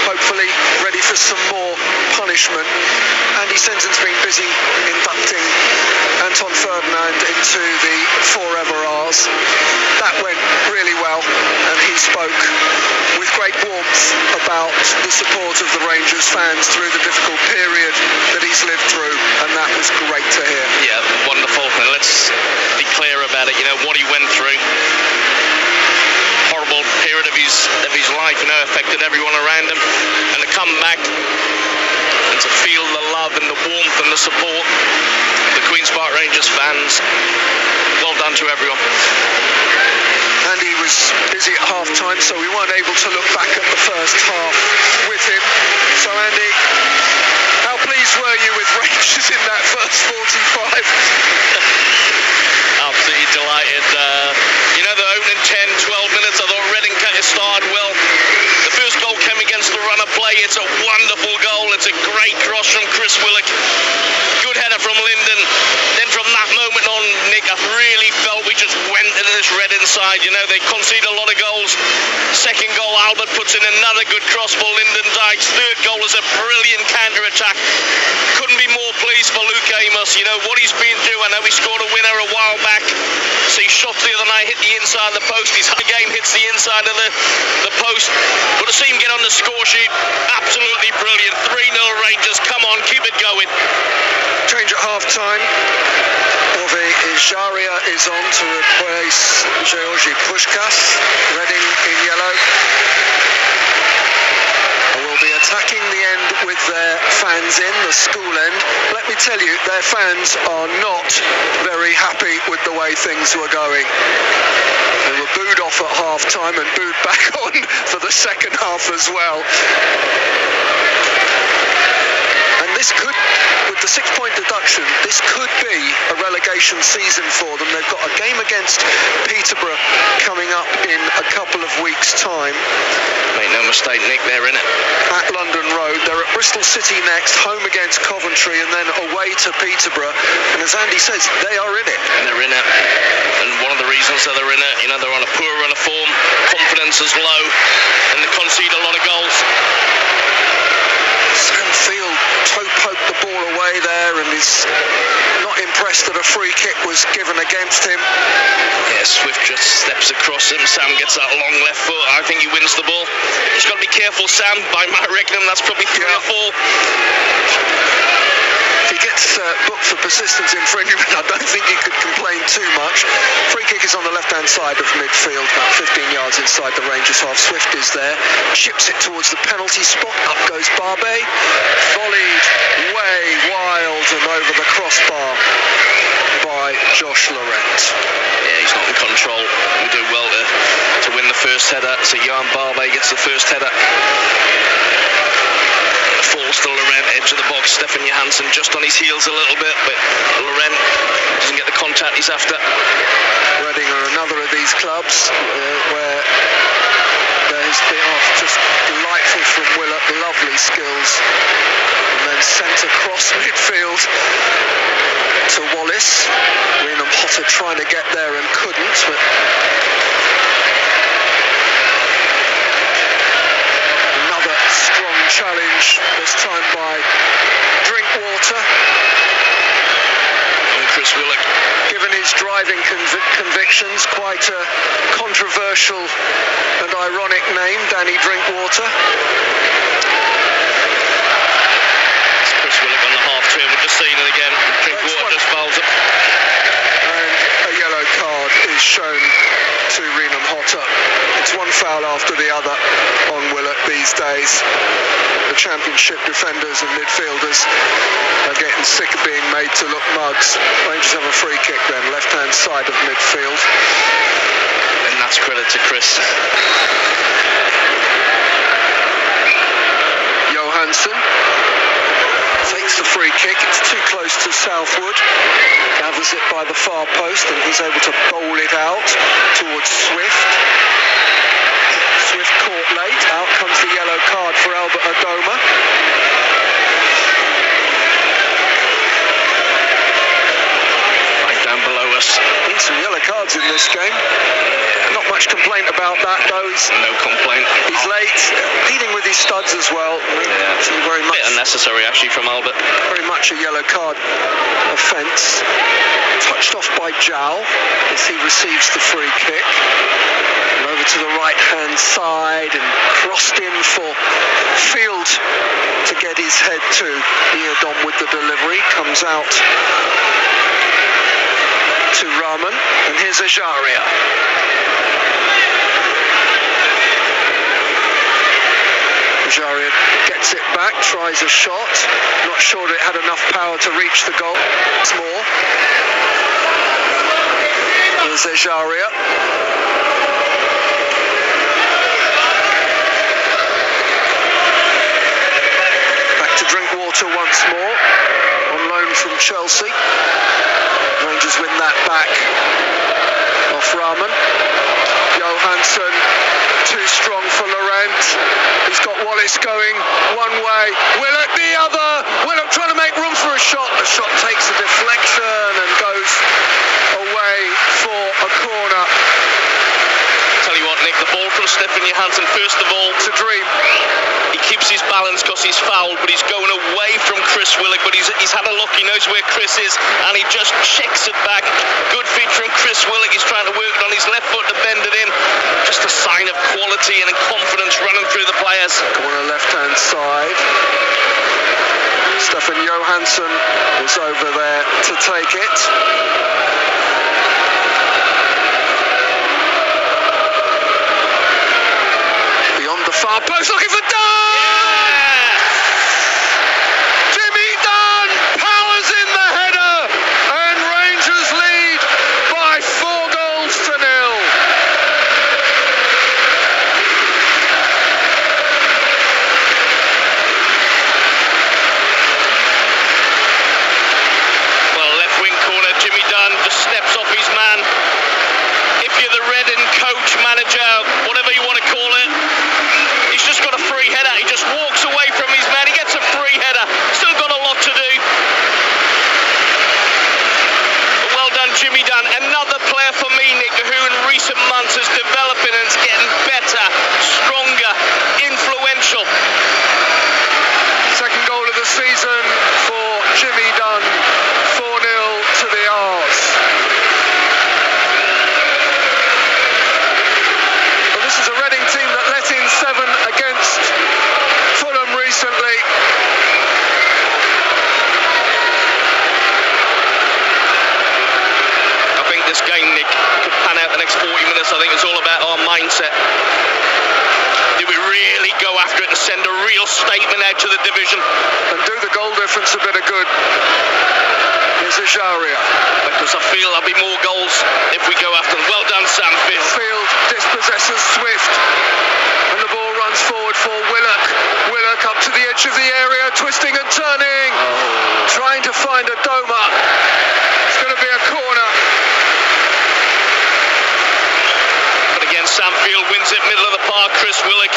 hopefully ready for some more punishment. Andy Sensen's been busy inducting Anton Ferdinand into the Forever R's. That went really well, and he spoke with great warmth about the support of the Rangers fans through the difficult period that he's lived through, and that was great to hear. Yeah, wonderful. And let's be clear about it, you know, what he went through. Horrible period of his life, you know, affected everyone around him, and to come back and to feel the love and the warmth and the support of the Queen's Park Rangers fans, well done to everyone. Andy was busy at half time, so we weren't able to look back at the first half with him. So Andy, how pleased were you with Rangers in that first 45? Absolutely delighted. You know, the opening 10-12 minutes, I thought Reading started well. The first goal came against the run of play. It's a wonderful goal. It's a great cross from Chris Willock. Good header from Linden. Then from that moment on, Nick, I really felt we just went into this Reading side. You know, they conceded a lot of goals. Second goal, Albert puts in another good cross for Lyndon Dykes. Third goal is a brilliant counter-attack. Couldn't be more pleased for Luke Amos. You know, what he's been through. I know he scored a winner a while back. So he shot the other night, hit the inside of the post. His high game hits the inside of the post. But to see him get on the score sheet, absolutely brilliant. 3-0 Rangers. Come on, keep it going. Change at half-time. Ove Ijaria is on to replace Georgi Pushkas. Reading in yellow. Will be attacking the end with their fans in, the school end. Let me tell you, their fans are not very happy with the way things were going. They were booed off at half-time and booed back on for the second half as well. And this could, with the 6-point deduction, this could be a relegation season for them. They've got a game against Peterborough coming up in a couple of weeks' time. Make no mistake, Nick, they're in it. At London Road. They're at Bristol City next, home against Coventry, and then away to Peterborough. And as Andy says, they are in it. They're in it. And one of the reasons that they're in it, you know, they're on a poor run of form, confidence is low, and they concede a lot of goals. Sam Field toe-poked the ball away there and is not impressed that a free kick was given against him. Yeah, Swift just steps across him. Sam gets that long left foot. I think he wins the ball. He's got to be careful, Sam. By my reckoning, that's probably 3 or 4. If he gets booked for persistence infringement, I don't think he could complain too much. Free kick is on the left-hand side of midfield, about 15 yards inside the Rangers half. Swift is there, chips it towards the penalty spot. Up goes Barbe, volleyed way wild and over the crossbar by Josh Laurent. Yeah, he's not in control. We do well to win the first header. So Jan Barbe gets the first header. Falls to Laurent, edge of the box. Stefan Johansson just on his heels a little bit, but Laurent doesn't get the contact he's after. Reading are another of these clubs where there has been just delightful from Willock, lovely skills, and then sent across midfield to Wallace. Reenham Hotter trying to get there and couldn't, but another strong challenge, this time by Drinkwater. And Chris Willock. Given his driving convictions, quite a controversial and ironic name, Danny Drinkwater. It's Chris Willock on the half turn. We've just seen it again. Drinkwater just fouls it. And a yellow card is shown to Reenham Hotter. It's one foul after the other on Willock these days. The championship defenders and midfielders are getting sick of being made to look mugs. Rangers have a free kick then, left-hand side of midfield. And that's credit to Chris. Johansson takes the free kick. It's too close to Southwood. Gathers it by the far post and he's able to bowl it out towards Swift. Swift caught late. Out comes the yellow card for Albert Adoma. Right down below us. Need some yellow cards in this game. Not much complaint about that though. No complaint. He's late, leading with his studs as well. Yeah, it's very much bit unnecessary actually from Albert. Very much a yellow card offence. Touched off by Jowl as he receives the free kick. And over to the right-hand side and crossed in for Field to get his head to. Eardom with the delivery, comes out to Rahman, and here's Ajaria. Ajaria gets it back, tries a shot. Not sure that it had enough power to reach the goal. It's more. There's Ajaria. Back to Drinkwater once more. On loan from Chelsea. Rangers win that back off Rahman. Johansson, too strong for Laurent. He's got Wallace going one way, Willock the other. Willock trying to make room for a shot. The shot takes a deflection and goes away for a corner. Tell you what, Nick, the ball from Stefan Johansson, first of all, it's a dream. He keeps his balance because he's fouled, but he's going away from Chris Willock, but he's had a look, he knows where Chris is, and he just checks it back. Good feed from Chris Willock. He's trying to work it on his left foot to bend it in. Just a sign of quality and confidence running through the players. Corner left-hand side. Stefan Johansson is over there to take it. Beyond the far post, looking for Dunn! Yeah! Jimmy Dunn powers in the header, and Rangers lead by 4 goals to 0. Well, left wing corner, Jimmy Dunn just steps off his man. If you're the Reading coach, manager, whatever you want to call it, he's just got a free header. He just walks away from his man. He gets a free header. Still got a lot to do. But well done, Jimmy Dunn. Another player for me, Nick, who in recent months is developing and is getting better, stronger, influential. Second goal of the season for Jimmy Dunn. 4-0 to the R's. Well, this is a Reading team that let in 7 against Fulham recently. I think this game, Nick, could pan out the next 40 minutes. I think it's all about our mindset. Do we really go after it and send a real statement out to the division? And do the goal difference a bit of good. Here's Ajaria. Because I feel there'll be more goals if we go after them. Well done, Sam Field. Field dispossesses Swift. And the ball runs forward for Willock. Willock up to the edge of the area, twisting and turning. Trying to find Adoma. It's going to be a corner. But again, Sam Field wins it, middle of the park, Chris Willock.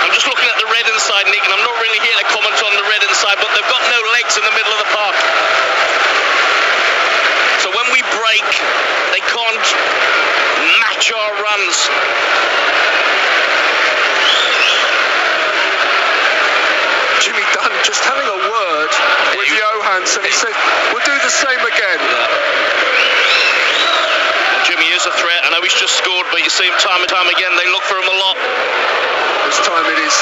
I'm just looking at the Reading side, Nick, and I'm not really here to comment on the Reading side, but they've got no legs in the middle of the park. So when we break, they can't match our runs. Jimmy Dunn just having a word with Johansson. He said, we'll do the same again. Yeah. Derby's just scored, but you see them time and time again, they look for him a lot. This time it is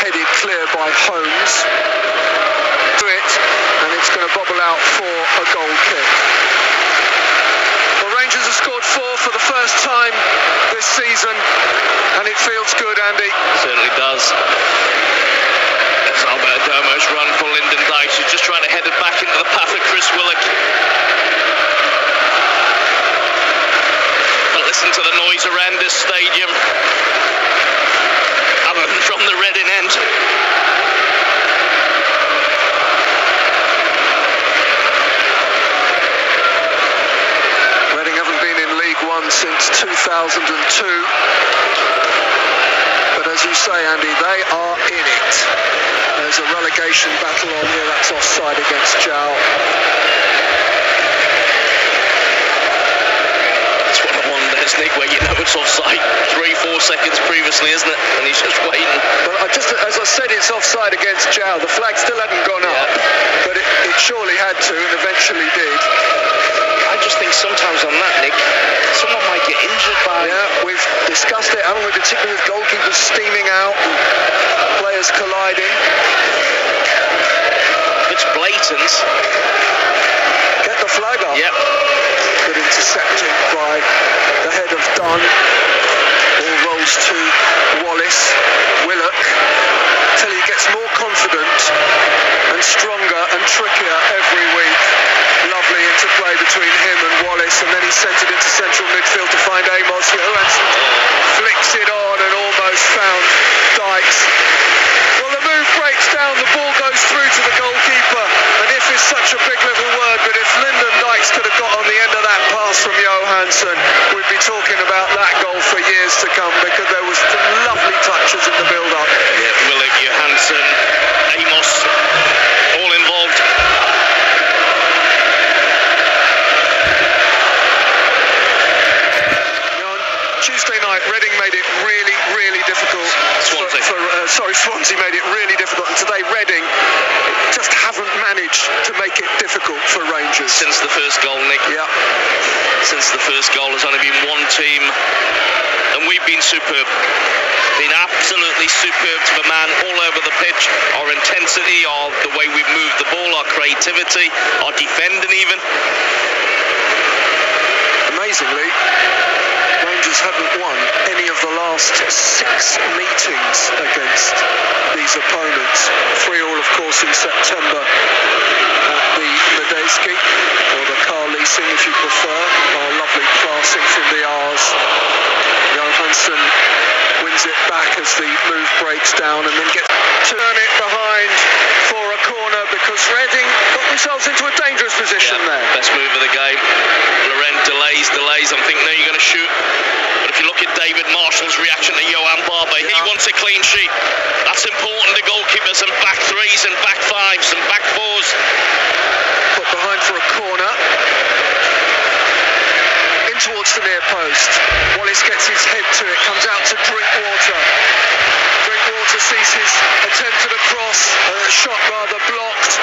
headed clear by Holmes. Do it, and it's going to bobble out for a goal kick. Well, Rangers have scored 4 for the first time this season, and it feels good, Andy. Certainly does. There's Alberto Domo's run for Lyndon Dykes, who's just trying to head it back into the path of Chris Willock. But listen to the noise around this stadium, other than from the Reading end. Reading haven't been in League One since 2002. But as you say, Andy, they are in it. There's a relegation battle on here. That's offside against Jow. It's one of the wonders, Nick, where you know it's offside 3-4 seconds previously, isn't it? And he's just waiting. Well, as I said, it's offside against Jow. The flag still hadn't gone up, but it surely had to, and eventually did. I just think sometimes on that, Nick, someone might get injured by... Yeah, we've discussed it, haven't we? Particularly with goalkeepers steaming out and players colliding. It's blatant. Get the flag up. Yep. Good intercepting by the head of Dunn. Ball rolls to Wallace. Willock. Till he gets more confident and stronger and trickier every week. Lovely interplay between him and Wallace, and then he sent it into central midfield to find Amos. Johansson flicks it on and almost found Dykes. Well, the move breaks down, the ball goes through to the goalkeeper, and if is such a big little word, but if Lyndon Dykes could have got on the end of that pass from Johansson, we'd be talking about that goal for years to come, because there was some lovely touches in the build-up. Yeah, Willock, Johansson, Amos, all involved. Tuesday night, Reading made it really, really difficult. Swansea made it really difficult, and today Reading just haven't managed to make it difficult for Rangers. Since the first goal, Nick. Yeah. Since the first goal, there's only been one team, and we've been superb. Been absolutely superb to the man all over the pitch. Our intensity, the way we've moved the ball, our creativity, our defending even. Amazingly, Rangers haven't won any of the last 6 meetings against these opponents. 3-3, of course, in September at the Medeski, or the car leasing if you prefer. Our lovely passing from the R's. Johansson wins it back as the move breaks down and then gets turn it behind for a corner, because Reading got themselves into a dangerous position there. Best move of the game. Laurent delays. I'm thinking, no, you're going to shoot. But if you look at David Marshall's reaction to Johan Barbe, he wants a clean sheet. That's important to goalkeepers and back threes and back fives and back fours. Put behind for a corner. In towards the near post. Wallace gets his head to it, comes out to Drinkwater. Drinkwater sees his attempt at a cross, shot rather blocked,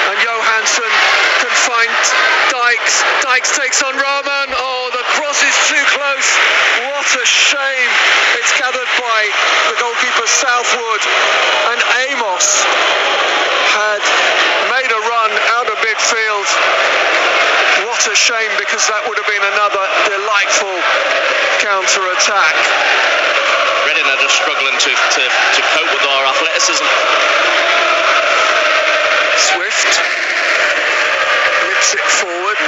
and Johansson can find Dykes. Dykes takes on Rahman. Oh, the cross is too close. What a shame. It's gathered by the goalkeeper Southwood, and Amos had made a run out of midfield. What a shame, because that would have been another delightful counter-attack. Reading are just struggling to cope with our athleticism. Swift nips it forward.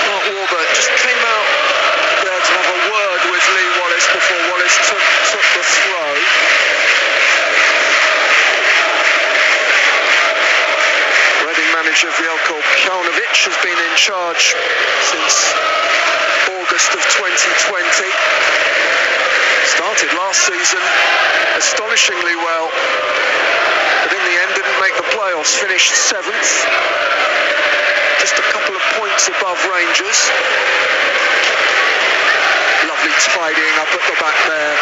Mark Warburton just came out there to have a word with Lee Wallace before Wallace took the throw. Reading manager Veljko Paunovic has been in charge since August of 2020. Started last season astonishingly well, but in the end didn't make the playoffs, finished 7th, just a couple of points above Rangers. Lovely tidying up at the back there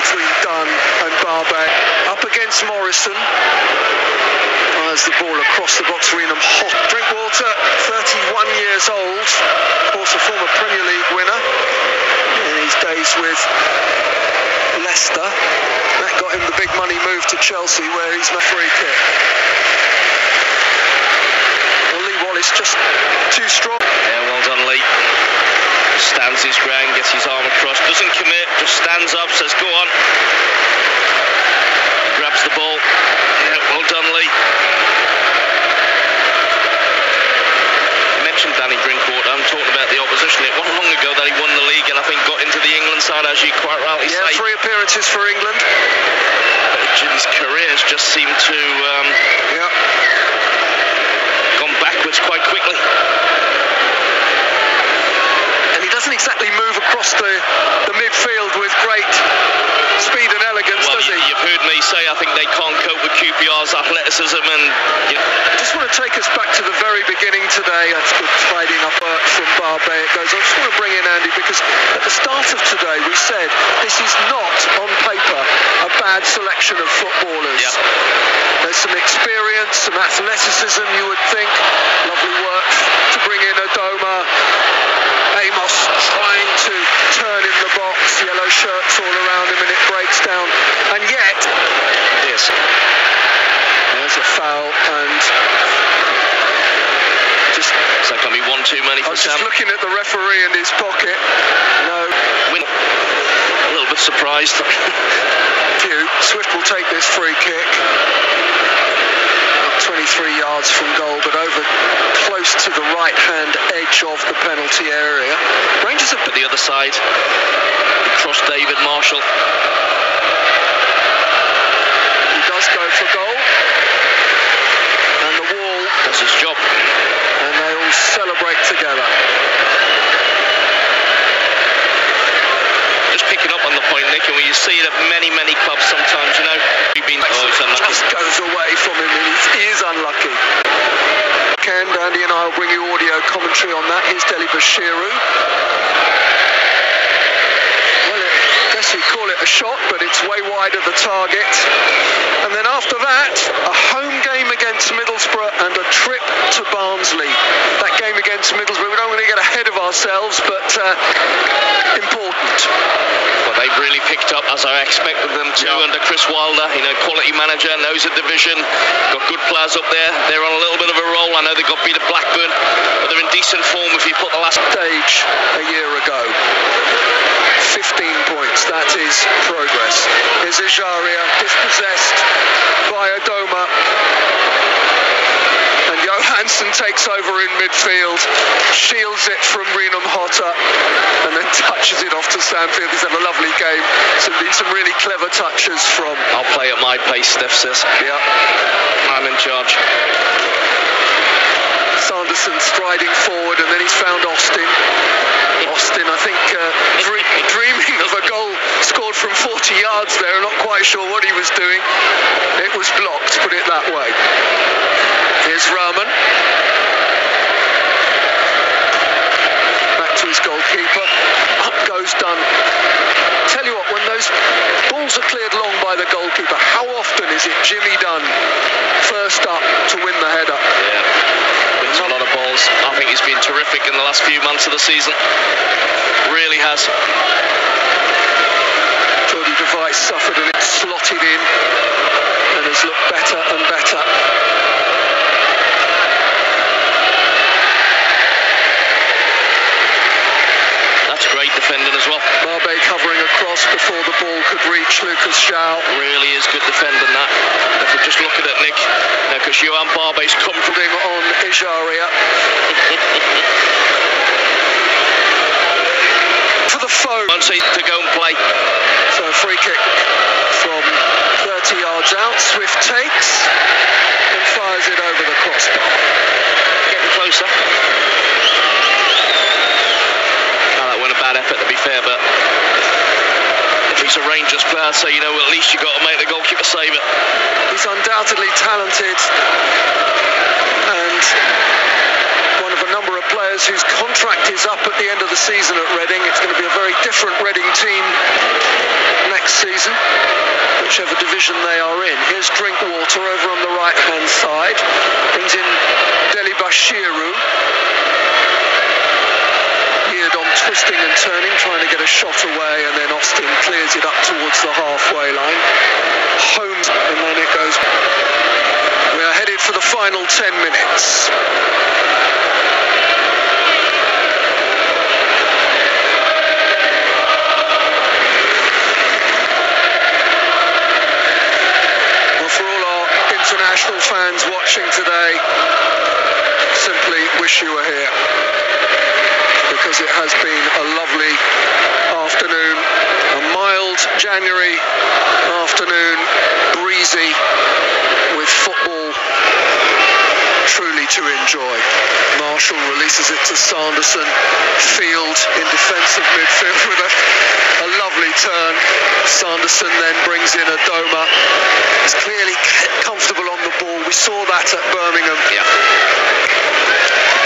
between Dunn and Barbe. Up against Morrison. Fires the ball across the box. Reenham hot. Drinkwater, 31 years old, of course a former Premier League winner. his days with Leicester. That got him the big money move to Chelsea, where he's made a free kick. Well, Lee Wallace just too strong. Yeah, well done, Lee. Stands his ground, gets his arm across, doesn't commit, just stands up, says go on. Grabs the ball. Yeah, well done, Lee. I mentioned Danny Drinkwater. I'm talking about the opposition. It wasn't long ago that he won the league and I think got into the England side, as you quite rightly say. Yeah, 3 appearances for England. But his career has just seemed to gone backwards quite quickly. Doesn't exactly move across the midfield with great speed and elegance, does he? You've heard me say I think they can't cope with QPR's athleticism, and I just want to take us back to the very beginning today. That's good tidying up work from Barbet. It goes. I just want to bring in Andy, because at the start of today we said this is not on paper a bad selection of footballers. Yep. There's some experience, some athleticism, you would think. Lovely work to bring in Adoma. Amos trying to turn in the box, yellow shirts all around him, and it breaks down. And yet, yes, there's a foul, and just... Is that going to be one too many for Sam? I was just looking at the referee in his pocket. No. A little bit surprised. Swift will take this free kick. 23 yards from goal, but over close to the right-hand edge of the penalty area. Rangers have at the other side. Across David Marshall. He does go for goal. And the wall does his job. And they all celebrate together. Just picking up on the point, Nick, and when you see it at many clubs sometimes, you know, we've been just goes away from him, and he is unlucky. And Andy and I will bring you audio commentary on that. Here's Deli Bashiru. Well, I guess we call it a shot, but it's way wide of the target. And then after that, a home game against Middlesbrough and a trip to Barnsley. That game against Middlesbrough, we don't want to get ahead of ourselves, but important. Well, they've really picked up, as I expected them to, under Chris Wilder. You know, quality manager, knows the division, got good players up there. They're on a little bit of a roll. I know they got beat at Blackburn, but they're in decent form if you put the last stage a year ago. 15 points, that is progress. Here's Ejaria, dispossessed by Adoma. And Johansson takes over in midfield, shields it from Renam Hotta, and then touches it off to Sandfield. He's had a lovely game. Some really clever touches from... I'll play at my pace, Steph says. Yeah. I'm in charge. Sanderson striding forward, and then he's found Austin. Austin, I think, dreaming of a goal scored from 40 yards there, not quite sure what he was doing. It was blocked, put it that way. Here's Rahman. Back to his goalkeeper. Up goes Dunn. Tell you what, when those balls are cleared long by the goalkeeper, how often is it Jimmy Dunn first up to win the header? Yeah, wins a lot of balls. I think he's been terrific in the last few months of the season. Really has. Jordi Device suffered and it slotted in and has looked better and better. Great defending as well. Barbet covering across before the ball could reach Lucas Shaw. Really is good defending that. If we're just looking at Nick, because Johan Barbet's comforting on Ejaria. For the foe. Wants to go and play. So a free kick from 30 yards out. Swift takes and fires it over the crossbar. Getting closer. A bad effort, to be fair, but if he's a Rangers player, so you know at least you've got to make the goalkeeper save it. He's undoubtedly talented and one of a number of players whose contract is up at the end of the season at Reading. It's going to be a very different Reading team next season, whichever division they are in. Here's Drinkwater over on the right hand side, brings in Deli Bashiru. On twisting and turning, trying to get a shot away, and then Austin clears it up towards the halfway line. Holmes, and then it goes. We are headed for the final 10 minutes. Well, for all our international fans watching today, simply wish you were here, because it has been a lovely afternoon, a mild January afternoon, breezy, with football truly to enjoy. Marshall releases it to Sanderson. Field in defensive midfield with a lovely turn. Sanderson then brings in Adoma. He's clearly comfortable on the ball. We saw that at Birmingham. Yeah.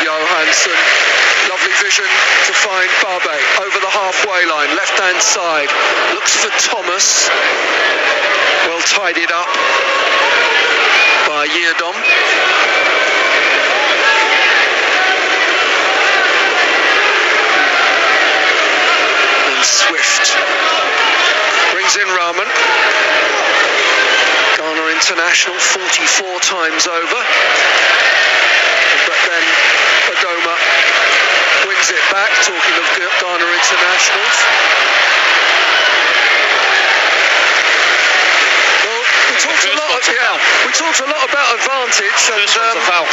Johansson, lovely vision to find Barbe over the halfway line, left-hand side, looks for Thomas, well tidied up by Yiadom. And Swift brings in Rahman. Ghana international 44 times over. But then Adoma wins it back, talking of Ghana internationals. Well, we talked a lot about advantage. First one's a foul,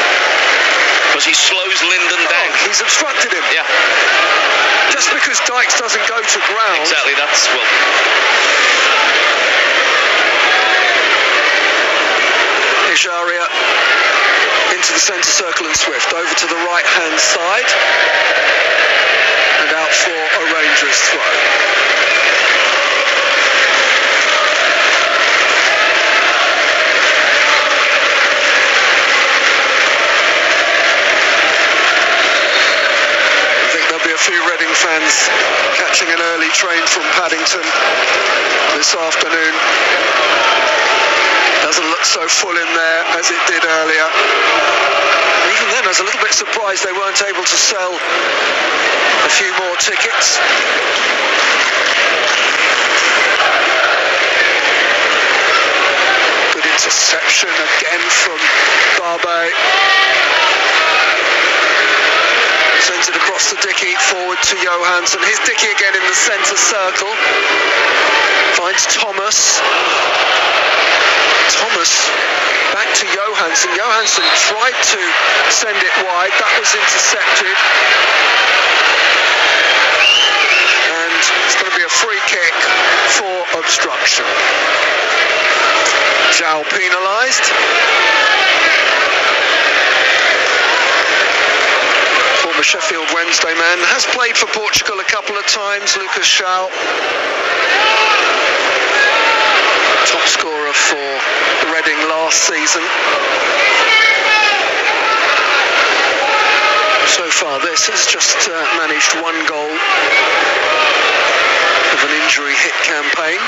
because he slows Lyndon down. He's obstructed him. Yeah. Just because Dykes doesn't go to ground. Exactly, that's, well... Ejaria into the centre circle and Swift over to the right hand side and out for a Rangers throw. I think there'll be a few Reading fans catching an early train from Paddington this afternoon. Doesn't look so full in there as it did earlier. Even then, I was a little bit surprised they weren't able to sell a few more tickets. Good interception again from Barbe. Sends it across to Dickey, forward to Johansson. Here's Dickey again in the centre circle. Finds Thomas. Thomas back to Johansson. Johansson tried to send it wide. That was intercepted. And it's going to be a free kick for obstruction. Zhao penalised. Former Sheffield Wednesday man. Has played for Portugal a couple of times, Lucas Zhao. Top scorer for Reading last season. So far this has just managed one goal of an injury hit campaign.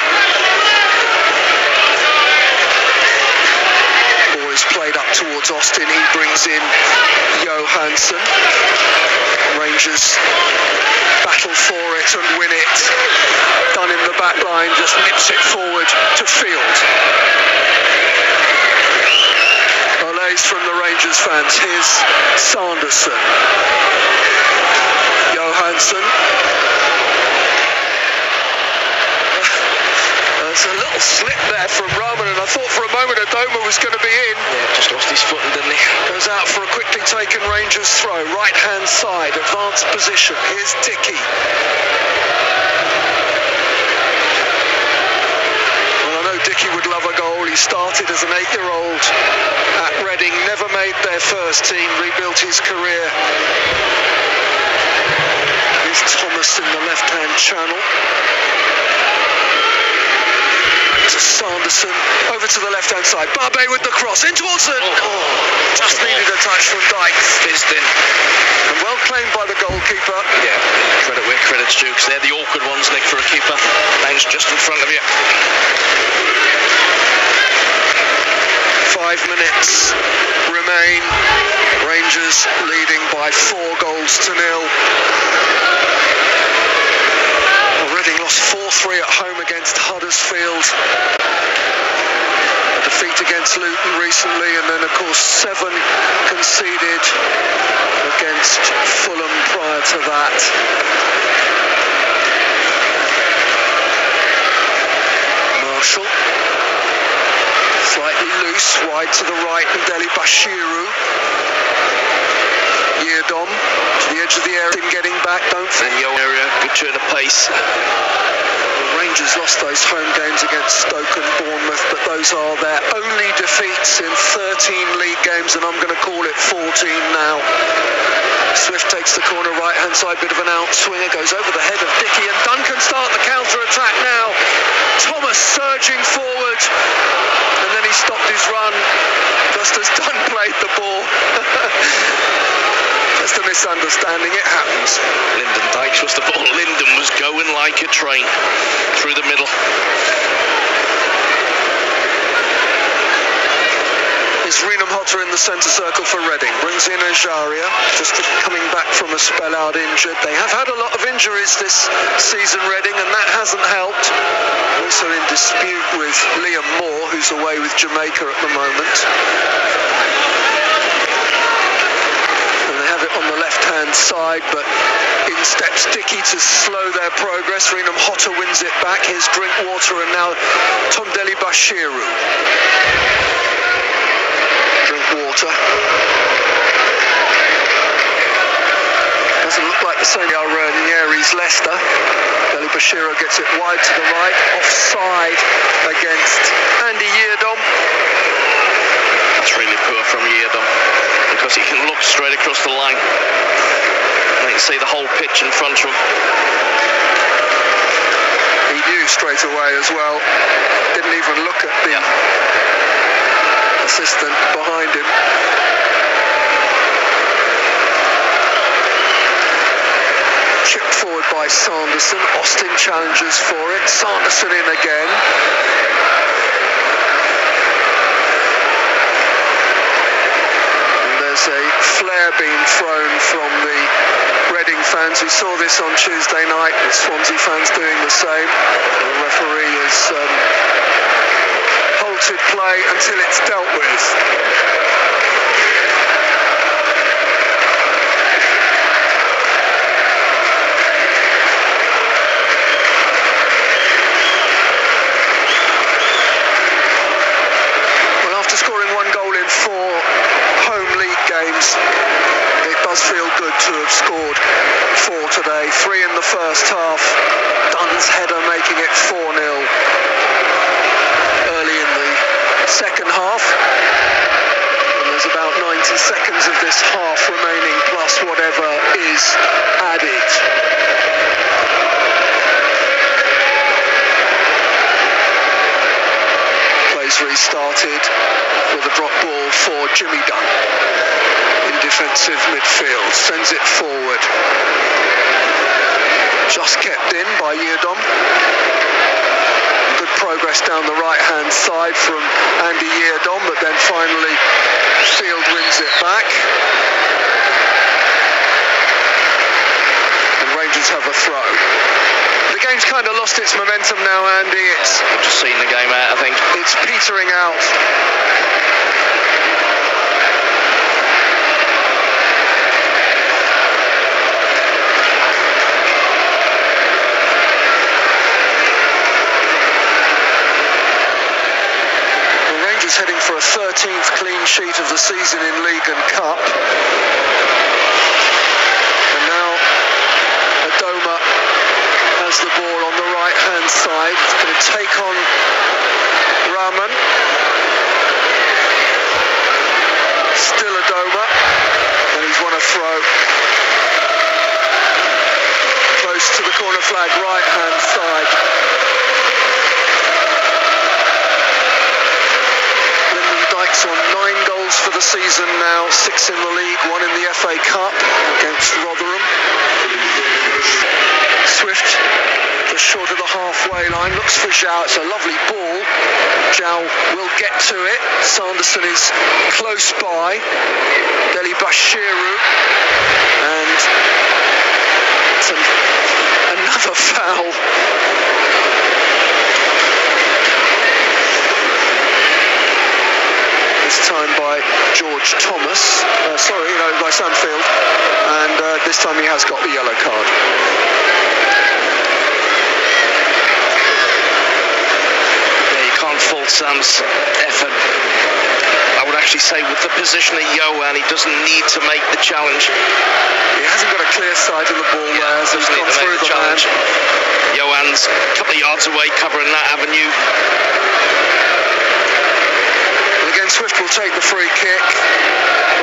Ball is played up towards Austin. He brings in Johansson. Rangers battle for it and win it. Done in the back line, just nips it forward to Field. Olays from the Rangers fans. Here's Sanderson. Johansson. There's a little slip there from Rahman, and I thought for a moment Adoma was going to be in. Yeah, just lost his footing, didn't he? Goes out for a quickly taken Rangers throw. Right hand side, advanced position. Here's Dickey. Well, I know Dickey would love a goal. He started as an 8-year-old at Reading, never made their first team, rebuilt his career. Here's Thomas in the left-hand channel. To Sanderson, over to the left-hand side. Barbe with the cross, in towards it. Just needed a touch from Dykes. Fizzed in. And well claimed by the goalkeeper. Yeah, credit where credit's due, because they're the awkward ones, Nick, for a keeper. Bang's just in front of you. 5 minutes remain. Rangers leading by 4 goals to 0. lost 4-3 at home against Huddersfield. A defeat against Luton recently, and then of course 7 conceded against Fulham prior to that. Marshall, slightly loose, wide to the right, and Deli Bashiru. Yeardom to the edge of the area, getting back, don't think. And your area, good turn of pace. The Rangers lost those home games against Stoke and Bournemouth, but those are their only defeats in 13 league games, and I'm going to call it 14 now. Swift takes the corner right-hand side, bit of an outswinger, goes over the head of Dickey, and Duncan start the counter-attack now. Thomas surging forward, and then he stopped his run just as Dunn played the ball. Just a misunderstanding, it happens. Lyndon Dykes was the ball. Lyndon was going like a train through the middle. It's Renan Hotter in the centre circle for Reading. Brings in Ajaria, just coming back from a spell out injured. They have had a lot of injuries this season, Reading, and that hasn't helped. Also in dispute with Liam Moore, who's away with Jamaica at the moment. And they have it on the left-hand side, but in steps Dickey to slow their progress. Renan Hotter wins it back. Here's Drinkwater, and now Tom Deli Bashiru. Drinkwater. Doesn't look like the same Ranieri's Leicester. Deli Bashiru gets it wide to the right, offside against Andy Yeardom. That's really poor from Yeardom, because he can look straight across the line. And you can see the whole pitch in front of him. He knew straight away as well. Didn't even look at the assistant behind him. Chipped forward by Sanderson. Austin challenges for it. Sanderson in again. And there's a flare being thrown from the Reading fans. We saw this on Tuesday night, with Swansea fans doing the same. The referee has halted play until it's dealt with. Well, after scoring 1 goal in 4 home league games, it does feel good to have scored 4 today. 3 in the first half. Dunn's header making it 4-0 early in the second half. And there's about 90 seconds of this half remaining, plus whatever is added. Plays restarted with a drop ball for Jimmy Dunn in defensive midfield. Sends it forward. Just kept in by Yeardom. Good progress down the right-hand side from Andy Yeardom, but then finally Field wins it back. And Rangers have a throw. The game's kind of lost its momentum now, Andy. I've just seen the game out, I think. It's petering out. Heading for a 13th clean sheet of the season in League and Cup. And now Adoma has the ball on the right-hand side. He's going to take on Rahman. Still Adoma, and he's won a throw. Close to the corner flag, right-hand side. On 9 goals for the season now, 6 in the league, 1 in the FA Cup against Rotherham. Swift just short of the halfway line, looks for Zhao. It's a lovely ball. Zhao will get to it. Sanderson is close by. Deli Bashiru, and it's another foul Mitch Thomas. By Sam Field. And this time he has got the yellow card. Yeah, you can't fault Sam's effort. I would actually say with the position of Yohan, he doesn't need to make the challenge. He hasn't got a clear side of the ball there, so he's gone through the challenge. Yohan's a couple of yards away covering that avenue. And again, Swift will take the free kick.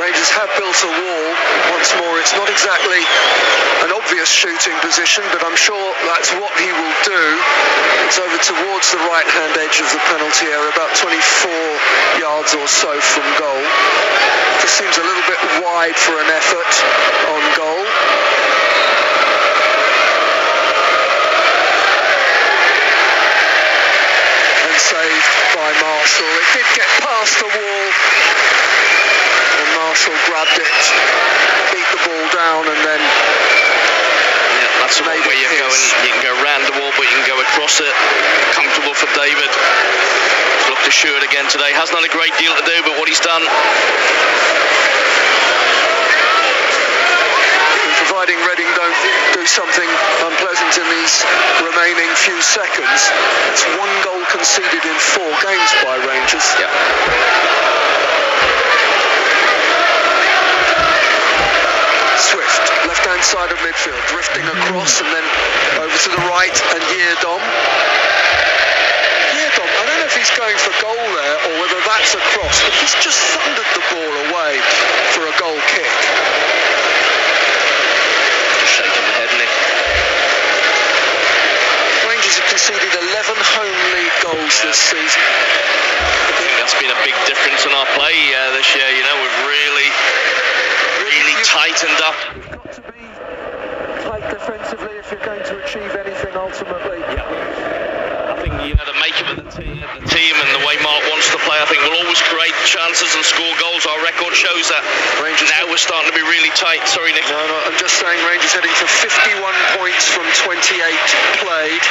Rangers have built a wall. Once more, it's not exactly an obvious shooting position, but I'm sure that's what he will do. It's over towards the right-hand edge of the penalty area, about 24 yards or so from goal. Just seems a little bit wide for an effort on goal. And saved by Marshall. It did get past the wall. Marshall grabbed it, beat the ball down, and then that's the way you're going. You can go round the wall, but you can go across it. Comfortable for David. He's looked assured again today. Hasn't had a great deal to do, but what he's done. Providing Reading don't do something unpleasant in these remaining few seconds. It's 1 goal conceded in 4 games by Rangers. Yeah. Swift, left-hand side of midfield, drifting across and then over to the right, and Yeardom. Yeardom, I don't know if he's going for goal there or whether that's a cross, but he's just thundered the ball away for a goal kick. Just shaking the head, Nick. Rangers have conceded 11 home league goals this season. I think that's been a big difference in our play this year. You know, we've really tightened up. You've got to be tight defensively if you're going to achieve anything ultimately. Yeah. I think, the makeup of the team and the way Mark wants to play, I think we'll always create chances and score goals. Our record shows that. Rangers now we're starting to be really tight. Sorry, Nick. No, I'm just saying Rangers heading for 51 points from 28 played.